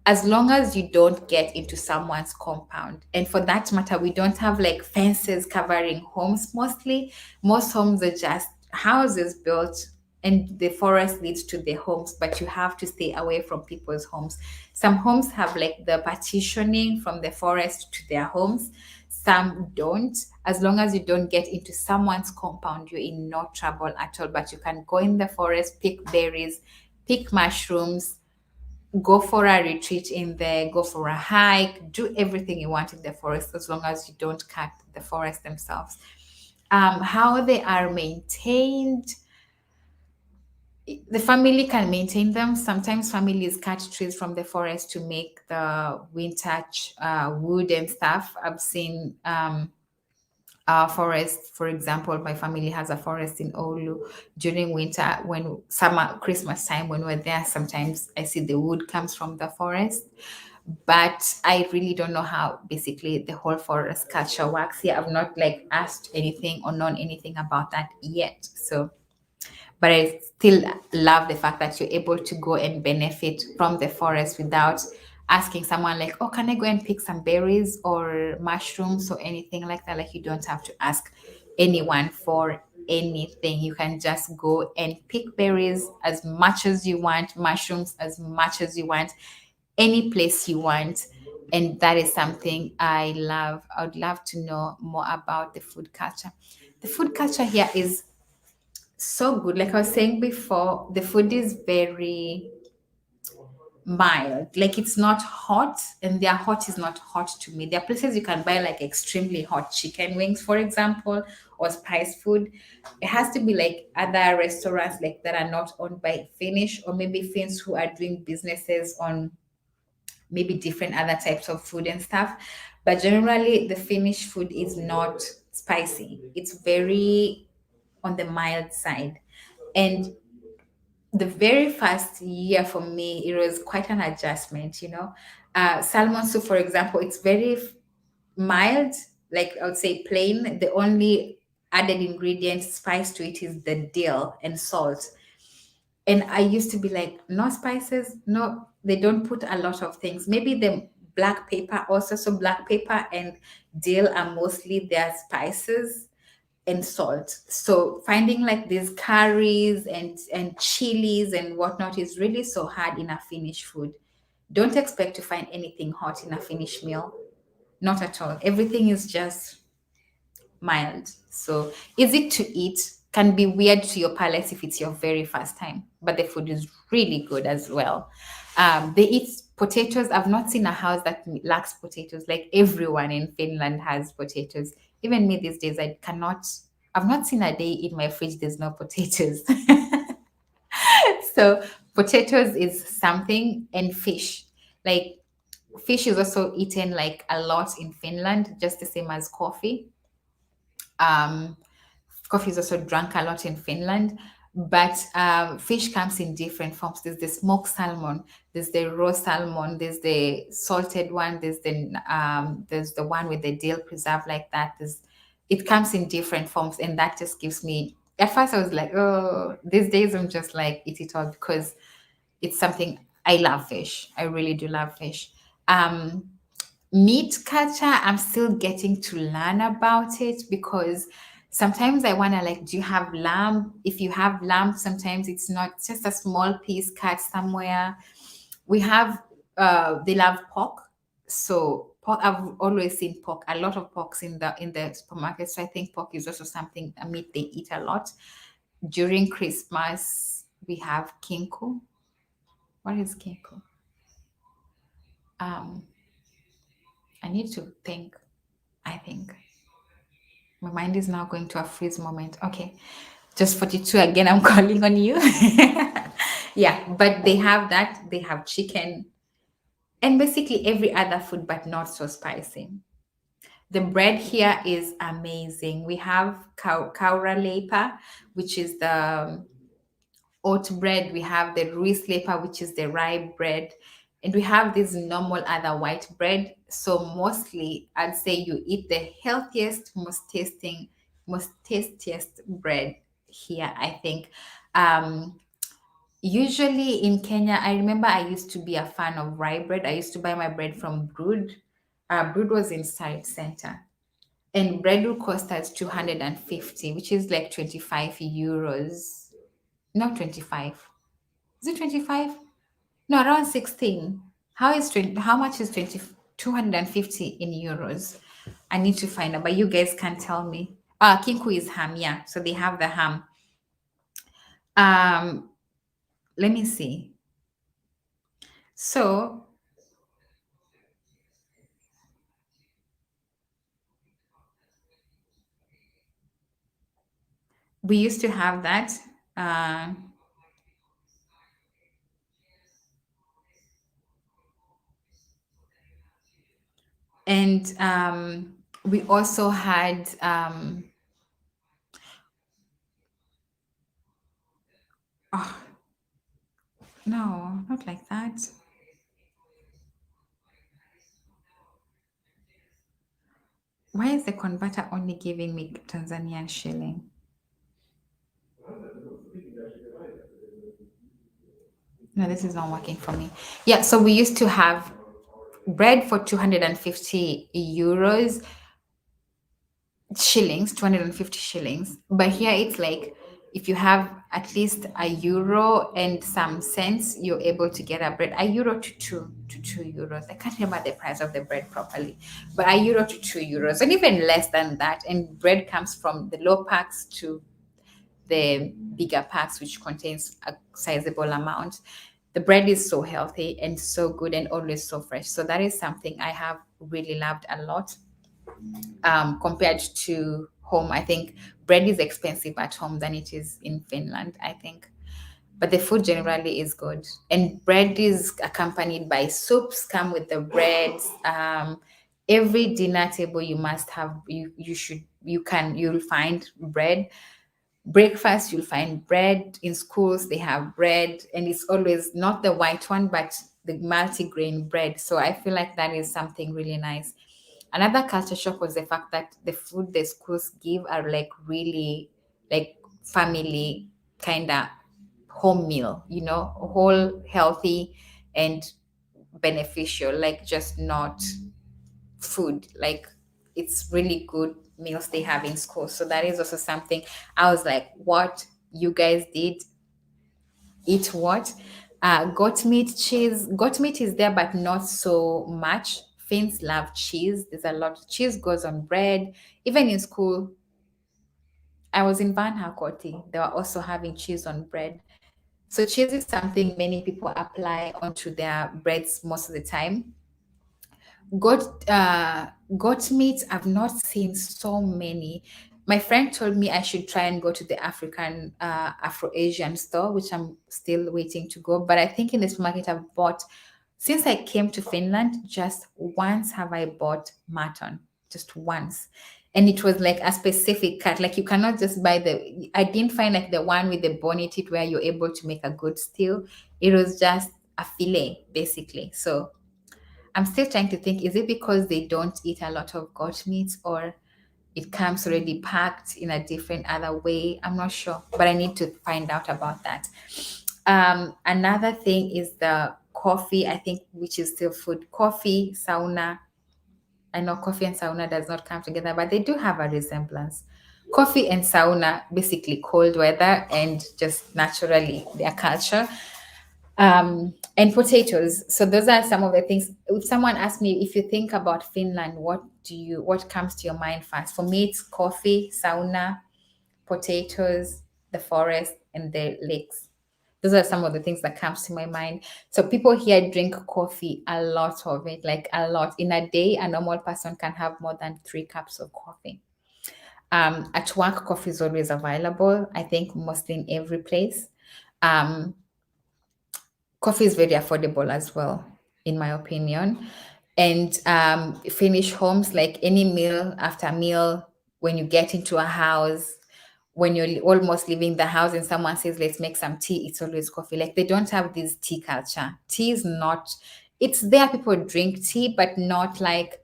As long as you don't get into someone's compound. And for that matter, we don't have like fences covering homes mostly. Most homes are just houses built and the forest leads to the homes, but you have to stay away from people's homes. Some homes have like the partitioning from the forest to their homes. Some don't. As long as you don't get into someone's compound, you're in no trouble at all. But you can go in the forest, pick berries, pick mushrooms, go for a retreat in there, go for a hike, do everything you want in the forest as long as you don't cut the forest themselves. How they are maintained, the family can maintain them. Sometimes families cut trees from the forest to make the winter wood and stuff. I've seen our forest, for example, my family has a forest in Oulu. During winter, when summer, Christmas time, when we're there, sometimes I see the wood comes from the forest. But I really don't know how basically the whole forest culture works here. I've not like asked anything or known anything about that yet. So, but I still love the fact that you're able to go and benefit from the forest without asking someone like, oh, can I go and pick some berries or mushrooms or anything like that. Like you don't have to ask anyone for anything. You can just go and pick berries as much as you want, mushrooms as much as you want, any place you want. And that is something I love. I would love to know more about the food culture. The food culture here is so good. Like I was saying before, the food is very mild. Like it's not hot, and their hot is not hot to me. There are places you can buy like extremely hot chicken wings, for example, or spiced food. It has to be like other restaurants like that are not owned by Finnish, or maybe Finns who are doing businesses on maybe different other types of food and stuff. But generally, the Finnish food is not spicy. It's very on the mild side. And the very first year for me, it was quite an adjustment, you know. Salmon soup, for example, it's very mild, like I would say plain. The only added ingredient, spice to it is the dill and salt. And I used to be like, no spices, no, they don't put a lot of things. Maybe the black pepper also. So black pepper and dill are mostly their spices and salt. So finding like these curries and chilies and whatnot is really so hard in a Finnish food. Don't expect to find anything hot in a Finnish meal. Not at all. Everything is just mild. So easy to eat. Can be weird to your palate if it's your very first time, but the food is really good as well. They eat potatoes. I've not seen a house that lacks potatoes. Like everyone in Finland has potatoes. Even me these days, I cannot. I've not seen a day in my fridge there's no potatoes. So potatoes is something, and fish. Like fish is also eaten like a lot in Finland, just the same as coffee. Um, Coffee is also drunk a lot in Finland. But fish comes in different forms. There's the smoked salmon, there's the raw salmon, there's the salted one, there's the one with the dill preserve like that. It comes in different forms, and that just gives me. At first, I was like, oh, these days I'm just like eat it all because it's something I love fish. I really do love fish. Um, Meat culture, I'm still getting to learn about it because sometimes I want to like, do you have lamb? If you have lamb, sometimes it's not just a small piece cut somewhere. We have they love pork. So pork, I've always seen pork, a lot of porks in the supermarket. So I think pork is also something, a meat they eat a lot. During Christmas, we have kinku. What is kinku? Um, I need to think. I think my mind is now going to a freeze moment. Okay. Just 42 again, I'm calling on you. Yeah, but they have that. They have chicken and basically every other food, but not so spicy. The bread here is amazing. We have kaura lepa, which is the oat bread. We have the ruis lepa, which is the rye bread. And we have this normal other white bread. So mostly I'd say you eat the healthiest, most tastiest bread here, I think. Um, Usually in Kenya, I remember I used to be a fan of rye bread. I used to buy my bread from Brood. Brood was in Side Center. And bread will cost us 250, which is like 25 euros. Not 25. Is it 25? No, around 16. How much is 250 in euros? I need to find out, but you guys can tell me. Kinku is ham, yeah. So they have the ham. Um, Let me see. So we used to have that. Uh, and we also had oh no, not like that. Why is the converter only giving me Tanzanian shilling? No, this is not working for me. Yeah, so we used to have bread for 250 euros, shillings, 250 shillings. But here it's like if you have at least a euro and some cents, you're able to get a bread. A euro to 2 euros. I can't remember the price of the bread properly, but a euro to 2 euros, and even less than that. And bread comes from the low packs to the bigger packs, which contains a sizable amount. The bread is so healthy and so good and always so fresh. So that is something I have really loved a lot compared to home. I think bread is expensive at home than it is in Finland, I think. But the food generally is good. And bread is accompanied by soups, come with the breads. Every dinner table you must have, you'll find bread. Breakfast, you'll find bread. In schools they have bread, and it's always not the white one but the multi-grain bread. So I feel like that is something really nice. Another culture shock was the fact that the food the schools give are like really like family kind of home meal, whole healthy and beneficial, like just not food. Like it's really good meals they have in school. So that is also something I was like, what you guys did eat what? Goat meat, cheese. Goat meat is there, but not so much. Finns love cheese. There's a lot. Cheese goes on bread. Even in school, I was in Van Hakoti. They were also having cheese on bread. So cheese is something many people apply onto their breads most of the time. Goat meat, I've not seen so many. My friend told me I should try and go to the African Afro-Asian store, which I'm still waiting to go. But I think in the supermarket I've bought, since I came to Finland, just once have I bought mutton, just once. and it was like a specific cut. Like you cannot just buy I didn't find like the one with the bony teeth where you're able to make a good stew. It was just a fillet basically. So I'm still trying to think, is it because they don't eat a lot of goat meat, or it comes already packed in a different other way? I'm not sure, but I need to find out about that. Another thing is the coffee, I think, which is still food. Coffee, sauna. I know coffee and sauna does not come together, but they do have a resemblance. Coffee and sauna, basically cold weather and just naturally their culture. And potatoes. So those are some of the things. If someone asks me, if you think about Finland, what comes to your mind first? For me, it's coffee, sauna, potatoes, the forest, and the lakes. Those are some of the things that comes to my mind. So people here drink coffee, a lot of it, like a lot. In a day, a normal person can have more than 3 cups of coffee. At work, coffee is always available. I think mostly in every place. Um, Coffee is very affordable as well, in my opinion. And Finnish homes, like any meal after meal, when you get into a house, when you're almost leaving the house and someone says, let's make some tea, it's always coffee. Like they don't have this tea culture. Tea is not, it's there, people drink tea, but not like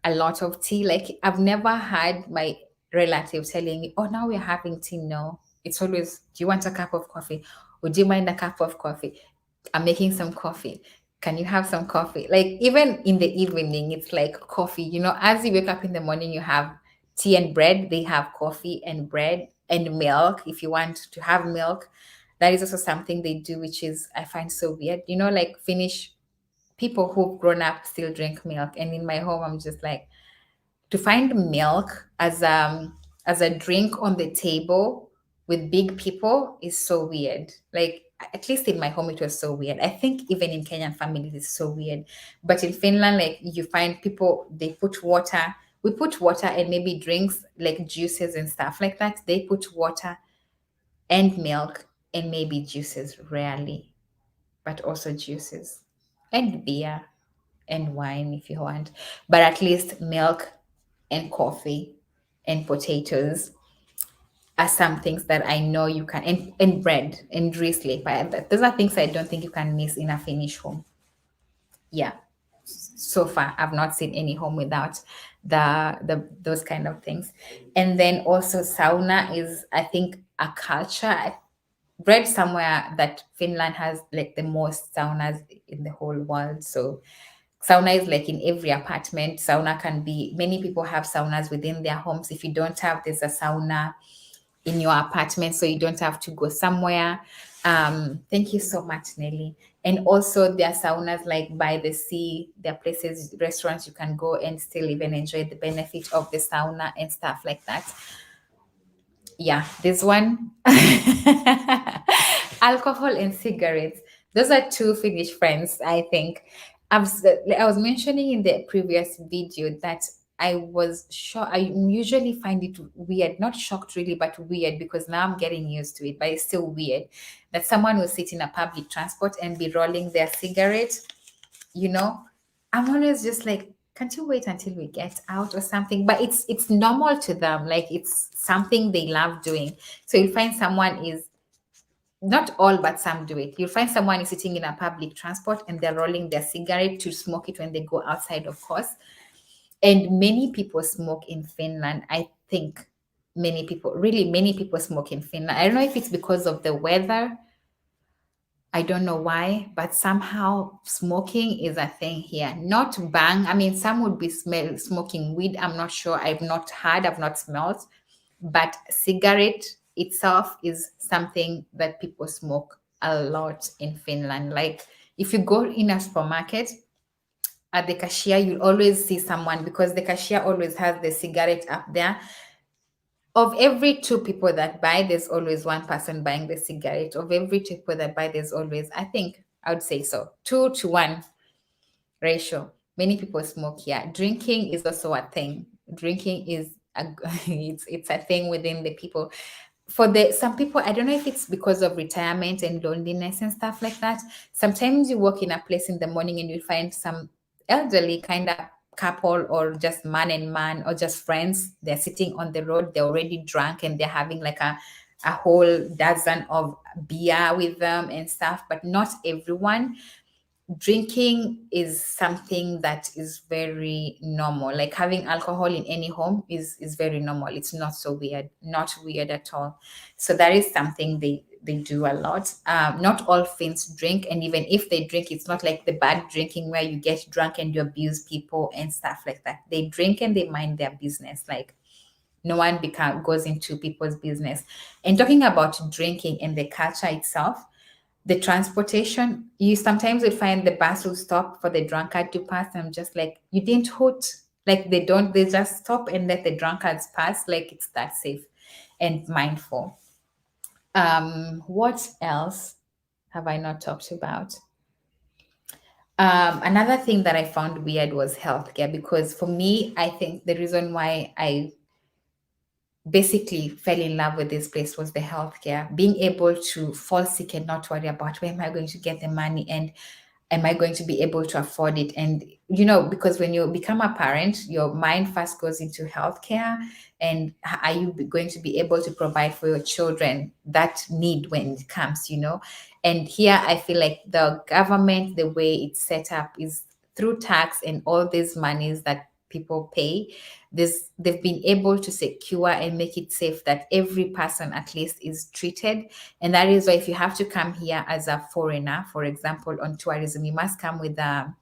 a lot of tea. Like I've never had my relative telling me, "Oh, now we're having tea." No, it's always, "Do you want a cup of coffee? Would you mind a cup of coffee? I'm making some coffee. Can you have some coffee?" Like even in the evening, it's like coffee. As you wake up in the morning, you have tea and bread. They have coffee and bread and milk. If you want to have milk, that is also something they do, which is I find so weird. Like Finnish people who've grown up still drink milk, and in my home I'm just like, to find milk as a drink on the table with big people is so weird. Like at least in my home it was so weird. I think even in Kenyan families it's so weird, but in Finland, like, you find people, they put water, we put water and maybe drinks like juices and stuff like that. They put water and milk and maybe juices, rarely, but also juices and beer and wine if you want, but at least milk and coffee and potatoes are some things that I know you can, and bread and drizzly. But those are things I don't think you can miss in a Finnish home. Yeah. So far, I've not seen any home without the those kind of things. And then also sauna is, I think, a culture. I read somewhere that Finland has like the most saunas in the whole world. So sauna is like in every apartment. Sauna can be, many people have saunas within their homes. If you don't have, there's a sauna in your apartment, so you don't have to go somewhere. Thank you so much, Nelly. And also there are saunas like by the sea. There are places, restaurants you can go and still even enjoy the benefit of the sauna and stuff like that. Yeah, this one. Alcohol and cigarettes. Those are two Finnish friends, I think. I was mentioning in the previous video that I was shocked. I usually find it weird, not shocked really, but weird, because now I'm getting used to it, but it's still weird that someone will sit in a public transport and be rolling their cigarette. you know I'm always just like, can't you wait until we get out or something? But it's normal to them, like it's something they love doing. So you'll find someone is, not all, but some do it. You'll find someone is sitting in a public transport and they're rolling their cigarette to smoke it when they go outside, of course. And many people smoke in Finland, I think. Many people smoke in Finland. I don't know if it's because of the weather. I don't know why, but somehow smoking is a thing here. Not bang. I mean, some would be smoking weed. I'm not sure. I've not smelled. But cigarette itself is something that people smoke a lot in Finland. Like if you go in a supermarket, at the cashier, you'll always see someone, because the cashier always has the cigarette up there. Of every two people that buy, there's always one person buying the cigarette. Of every two people that buy, there's always, I think, I would say so, 2-1 ratio. Many people smoke here. Drinking is also a thing. Drinking is it's a thing within the people. For some people, I don't know if it's because of retirement and loneliness and stuff like that. Sometimes you walk in a place in the morning and you find some elderly, kind of couple or just man and man or just friends, they're sitting on the road, they're already drunk and they're having like a whole dozen of beer with them and stuff. But not everyone. Drinking is something that is very normal. Like having alcohol in any home is very normal. It's not so weird, not weird at all. So that is something they do a lot. Not all Finns drink, and even if they drink, it's not like the bad drinking where you get drunk and you abuse people and stuff like that. They drink and they mind their business. Like no one goes into people's business. And talking about drinking and the culture itself, the transportation, you sometimes will find the bus will stop for the drunkard to pass. I'm just like, you didn't hoot. Like they just stop and let the drunkards pass. Like it's that safe and mindful. What else have I not talked about? Another thing that I found weird was healthcare, because for me, I think the reason why I basically fell in love with this place was the healthcare. Being able to fall sick and not worry about where am I going to get the money and am I going to be able to afford it? And because when you become a parent, your mind first goes into healthcare, and are you going to be able to provide for your children that need when it comes? And here I feel like the government, the way it's set up is through tax and all these monies that people pay. They've been able to secure and make it safe that every person at least is treated. And that is why if you have to come here as a foreigner, for example, on tourism, you must come with an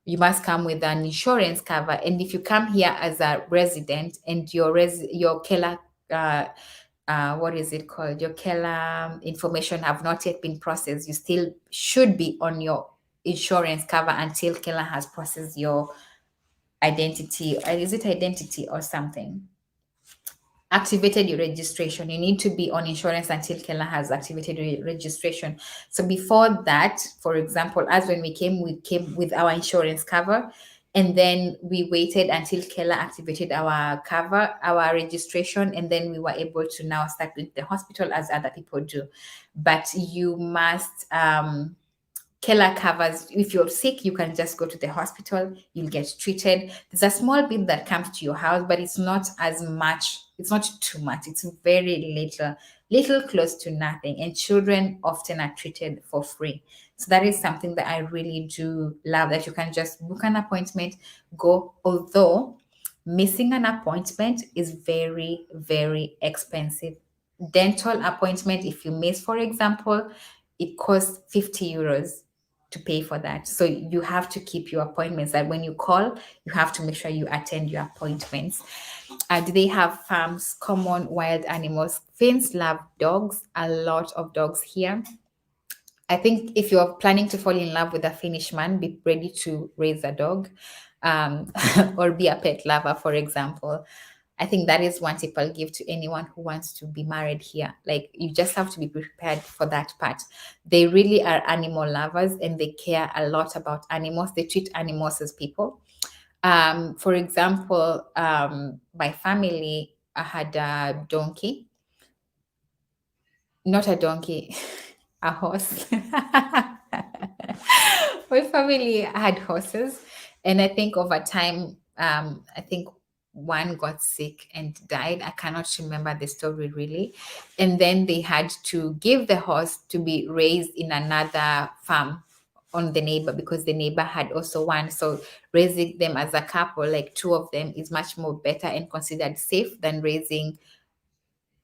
insurance cover. And if you come here as a resident and your Kela, what is it called? Your Kela information have not yet been processed, you still should be on your insurance cover until Kela has processed your identity. Is it identity or something? Activated your registration. You need to be on insurance until Kela has activated your registration. So before that, for example, as when we came with our insurance cover, and then we waited until Kela activated our cover, our registration, and then we were able to now start with the hospital as other people do. But you must Kela covers, if you're sick, you can just go to the hospital, you'll get treated. There's a small bill that comes to your house, but it's not as much, it's not too much, it's very little close to nothing. And children often are treated for free. So that is something that I really do love, that you can just book an appointment, go, although missing an appointment is very expensive. Dental appointment, if you miss, for example, it costs 50 euros to pay for that. So you have to keep your appointments. That when you call, you have to make sure you attend your appointments. Do they have farms, common wild animals? Finns love dogs, a lot of dogs here. I think if you're planning to fall in love with a Finnish man, be ready to raise a dog, or be a pet lover, for example. I think that is one tip I'll give to anyone who wants to be married here. Like, you just have to be prepared for that part. They really are animal lovers and they care a lot about animals. They treat animals as people. For example, my family, I had a donkey, not a donkey, a horse. My family had horses, and I think over time, I think one got sick and died. I cannot remember the story really. And then they had to give the horse to be raised in another farm on the neighbor, because the neighbor had also one. So raising them as a couple, like two of them, is much more better and considered safe than raising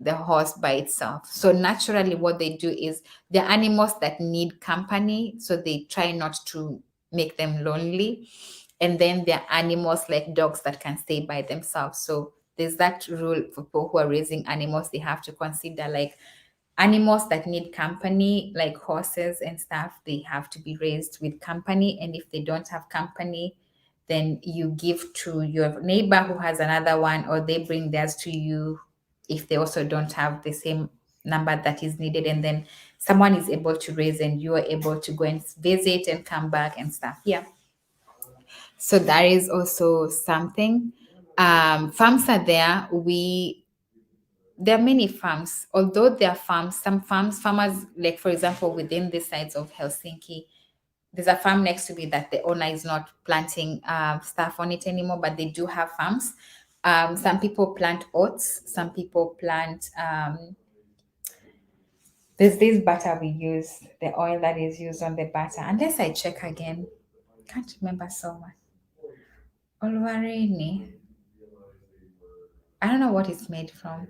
the horse by itself. So naturally, what they do is they're animals that need company, so they try not to make them lonely. And then there are animals like dogs that can stay by themselves. So there's that rule for people who are raising animals. They have to consider, like, animals that need company, like horses and stuff, they have to be raised with company. And if they don't have company, then you give to your neighbor who has another one, or they bring theirs to you if they also don't have the same number that is needed. And then someone is able to raise and you are able to go and visit and come back and stuff. Yeah. So that is also something. Farms are there. There are many farms. Although there are farms, some farmers, like for example, within the sides of Helsinki, there's a farm next to me that the owner is not planting stuff on it anymore, but they do have farms. Some people plant oats, some people plant there's this butter we use, the oil that is used on the butter. Unless I check again, can't remember so much. Olvareni. I don't know what it's made from.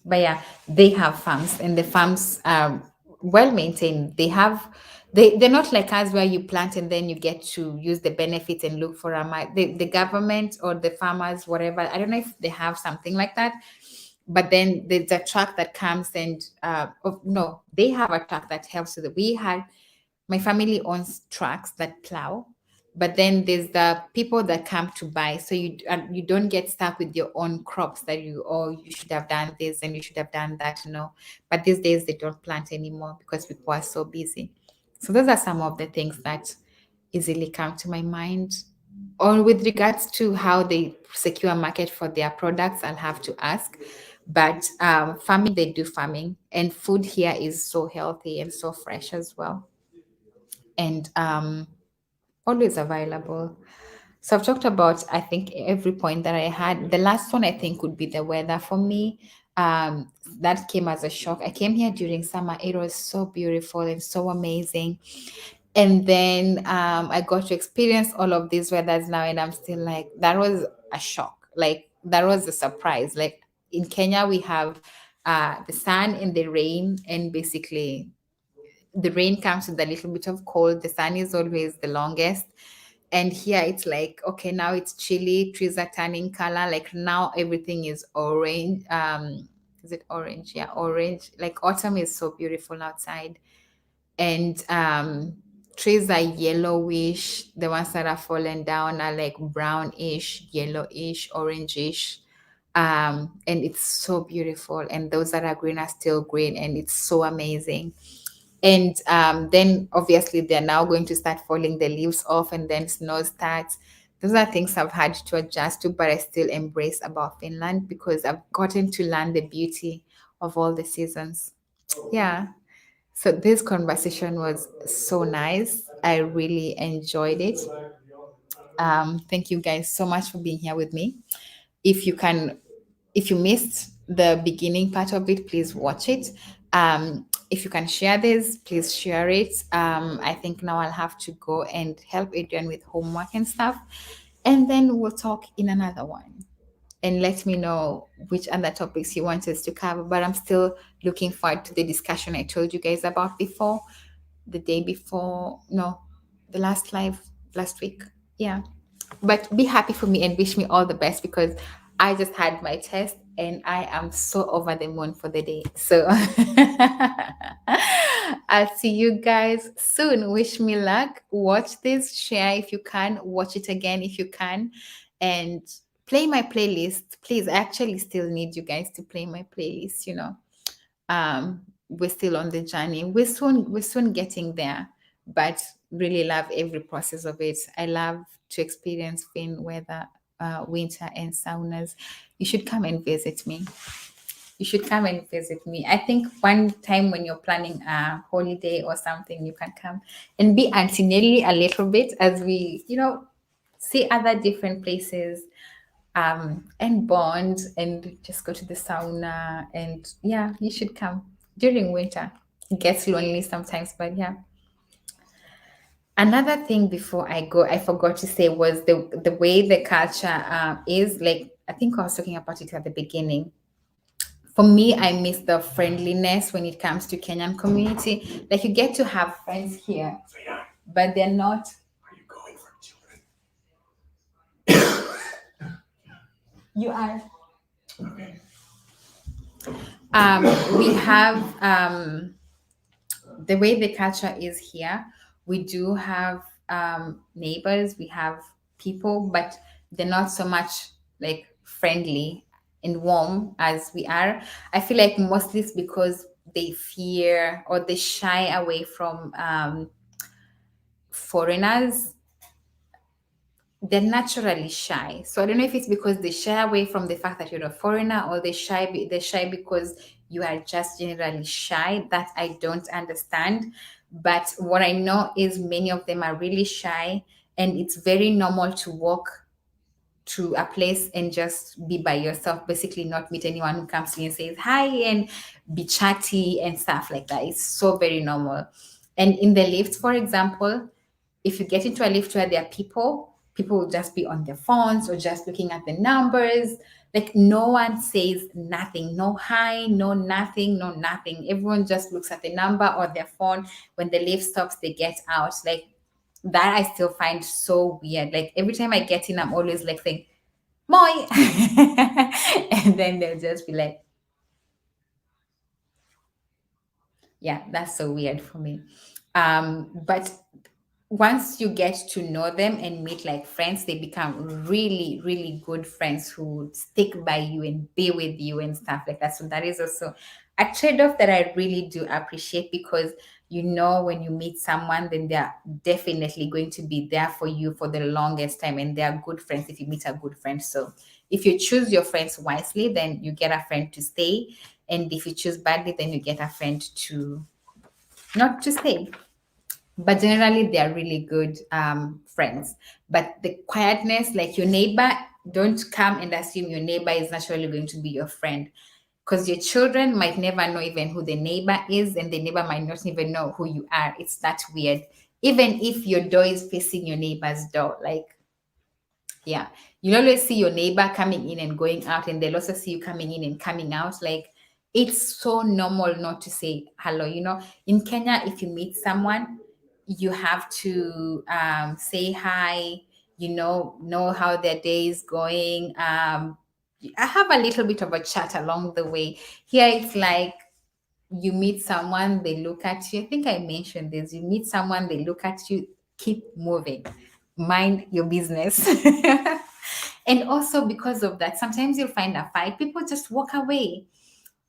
But yeah, they have farms, and the farms are well maintained. They're not like us where you plant and then you get to use the benefits and look for the government or the farmers, whatever. I don't know if they have something like that. But then there's a truck that comes and no, they have a truck that helps with it. My family owns trucks that plow, but then there's the people that come to buy, so you don't get stuck with your own crops that you should have done this and you should have done that. No, but these days they don't plant anymore because people are so busy. So those are some of the things that easily come to my mind. Or with regards to how they secure a market for their products, I'll have to ask. But farming, they do farming, and food here is so healthy and so fresh as well, and always available. So I've talked about, I think, every point that I had. The last one I think would be the weather for me. That came as a shock. I came here during summer. It was so beautiful and so amazing. And then I got to experience all of these weathers now, and I'm still like, that was a shock. Like, that was a surprise. Like, in Kenya, we have the sun and the rain, and basically the rain comes with a little bit of cold. The sun is always the longest. And here it's like, okay, now it's chilly, trees are turning color. Like, now everything is orange. Is it orange? Yeah, orange. Like, autumn is so beautiful outside. And trees are yellowish. The ones that are fallen down are like brownish, yellowish, orangish. And it's so beautiful. And those that are green are still green, and it's so amazing. And then obviously they're now going to start falling the leaves off, and then snow starts. Those are things I've had to adjust to, but I still embrace about Finland because I've gotten to learn the beauty of all the seasons. Yeah. So this conversation was so nice. I really enjoyed it. Thank you guys so much for being here with me. If you can, if you missed the beginning part of it, please watch it. If you can share this, please share it. I think now I'll have to go and help Adrian with homework and stuff, and then we'll talk in another one. And let me know which other topics you want us to cover. But I'm still looking forward to the discussion I told you guys about before, the day before, no, the last live last week. Yeah. But be happy for me and wish me all the best because I just had my test and I am so over the moon for the day. So I'll see you guys soon. Wish me luck. Watch this, share if you can, watch it again if you can, and play my playlist. Please, I actually still need you guys to play my playlist, you know. We're still on the journey. We're soon getting there, but really love every process of it. I love to experience Finn weather, winter, and saunas. You should come and visit me. You should come and visit me. I think one time when you're planning a holiday or something, you can come and be Auntie Nelly a little bit as we, see other different places and bond and just go to the sauna. And yeah, you should come during winter. It gets lonely sometimes, but yeah. Another thing before I go, I forgot to say was the way the culture is like. I think I was talking about it at the beginning. For me, I miss the friendliness when it comes to Kenyan community. Like you get to have friends here, but they're not. You are. We have the way the culture is here. We do have neighbors. We have people, but they're not so much like friendly and warm as we are. I feel like mostly it's because they fear or they shy away from foreigners. They're naturally shy. So I don't know if it's because they shy away from the fact that you're a foreigner, or they shy because you are just generally shy. That I don't understand. But what I know is many of them are really shy, and it's very normal to walk to a place and just be by yourself, basically not meet anyone who comes to you and says hi and be chatty and stuff like that. It's so very normal. And in the lift, for example, if you get into a lift where there are people will just be on their phones or just looking at the numbers. Like no one says nothing, no hi, no nothing, no nothing. Everyone just looks at the number or their phone. When the lift stops, they get out. Like that I still find so weird. Like every time I get in, I'm always like saying, Moi. And then they'll just be like, yeah, that's so weird for me. But once you get to know them and meet like friends, they become really, really good friends who stick by you and be with you and stuff like that. So that is also a trade-off that I really do appreciate, because you know when you meet someone, then they're definitely going to be there for you for the longest time, and they're good friends if you meet a good friend. So if you choose your friends wisely, then you get a friend to stay. And if you choose badly, then you get a friend to not to stay. But generally they are really good friends. But the quietness, like your neighbor, don't come and assume your neighbor is naturally going to be your friend, because your children might never know even who the neighbor is, and the neighbor might not even know who you are. It's that weird. Even if your door is facing your neighbor's door, like, yeah, you'll always see your neighbor coming in and going out, and they'll also see you coming in and coming out. Like, it's so normal not to say hello. In Kenya, if you meet someone, you have to say hi, know how their day is going. I have a little bit of a chat along the way. Here, it's like you meet someone, they look at you. I think I mentioned this. You meet someone, they look at you, keep moving, mind your business. And also, because of that, sometimes you'll find a fight, people just walk away.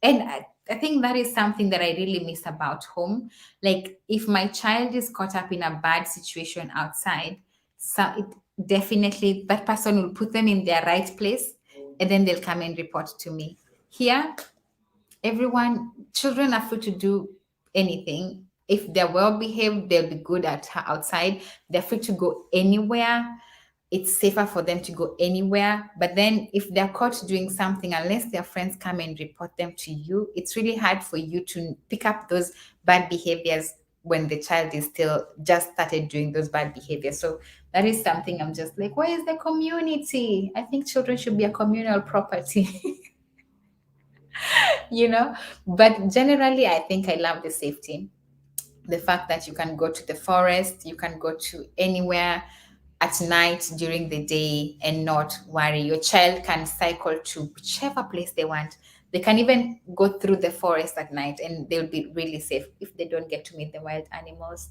And I think that is something that I really miss about home. Like, if my child is caught up in a bad situation outside, so it definitely, that person will put them in their right place, and then they'll come and report to me. Here, children are free to do anything. If they're well behaved, they'll be good at outside. They're free to go anywhere. It's safer for them to go anywhere. But then if they're caught doing something, unless their friends come and report them to you, it's really hard for you to pick up those bad behaviors when the child is still just started doing those bad behaviors. So that is something I'm just like, where is the community? I think children should be a communal property. you know but generally, I think I love the safety, the fact that you can go to the forest, you can go to anywhere at night, during the day, and not worry. Your child can cycle to whichever place they want. They can even go through the forest at night, and they'll be really safe if they don't get to meet the wild animals.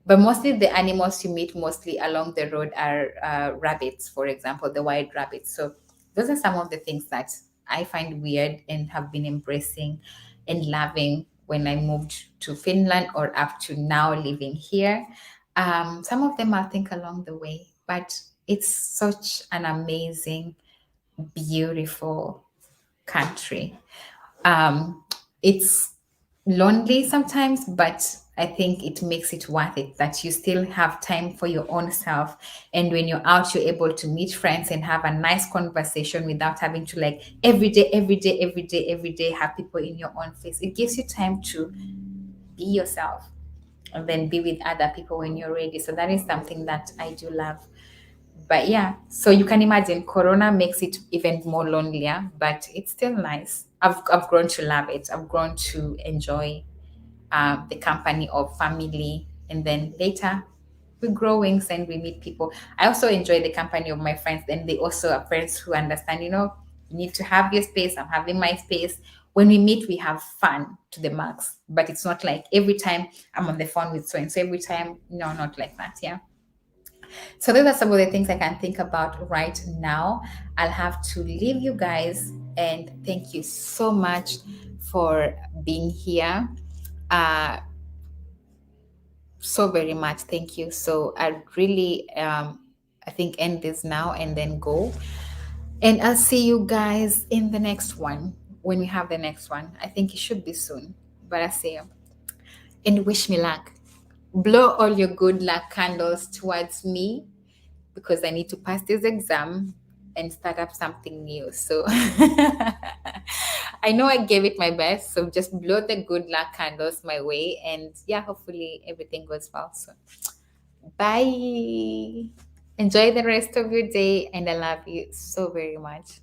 But mostly the animals you meet mostly along the road are rabbits, for example, the wild rabbits. So those are some of the things that I find weird and have been embracing and loving when I moved to Finland, or up to now living here. Some of them I'll think along the way, but it's such an amazing, beautiful country. It's lonely sometimes, but I think it makes it worth it, that you still have time for your own self. And when you're out, you're able to meet friends and have a nice conversation without having to, like, every day, every day, every day, every day have people in your own face. It gives you time to be yourself and then be with other people when you're ready. So that is something that I do love. But yeah, so you can imagine Corona makes it even more lonelier, but it's still nice. I've grown to love it. I've grown to enjoy the company of family, and then later we grow wings and we meet people. I also enjoy the company of my friends, and they also are friends who understand, you need to have your space. I'm having my space. When we meet, we have fun to the max, but it's not like every time I'm on the phone with so and so every time. No, not like that. Yeah. So those are some of the things I can think about right now. I'll have to leave you guys, and thank you so much for being here. Uh, so very much. Thank you. So I really, I think, end this now and then go. And I'll see you guys in the next one, when we have the next one. I think it should be soon, but I'll see you. And wish me luck. blow all your good luck candles towards me because I need to pass this exam and start up something new. So I know I gave it my best. So just blow the good luck candles my way. And yeah, hopefully everything goes well. So bye. Enjoy the rest of your day. And I love you so very much.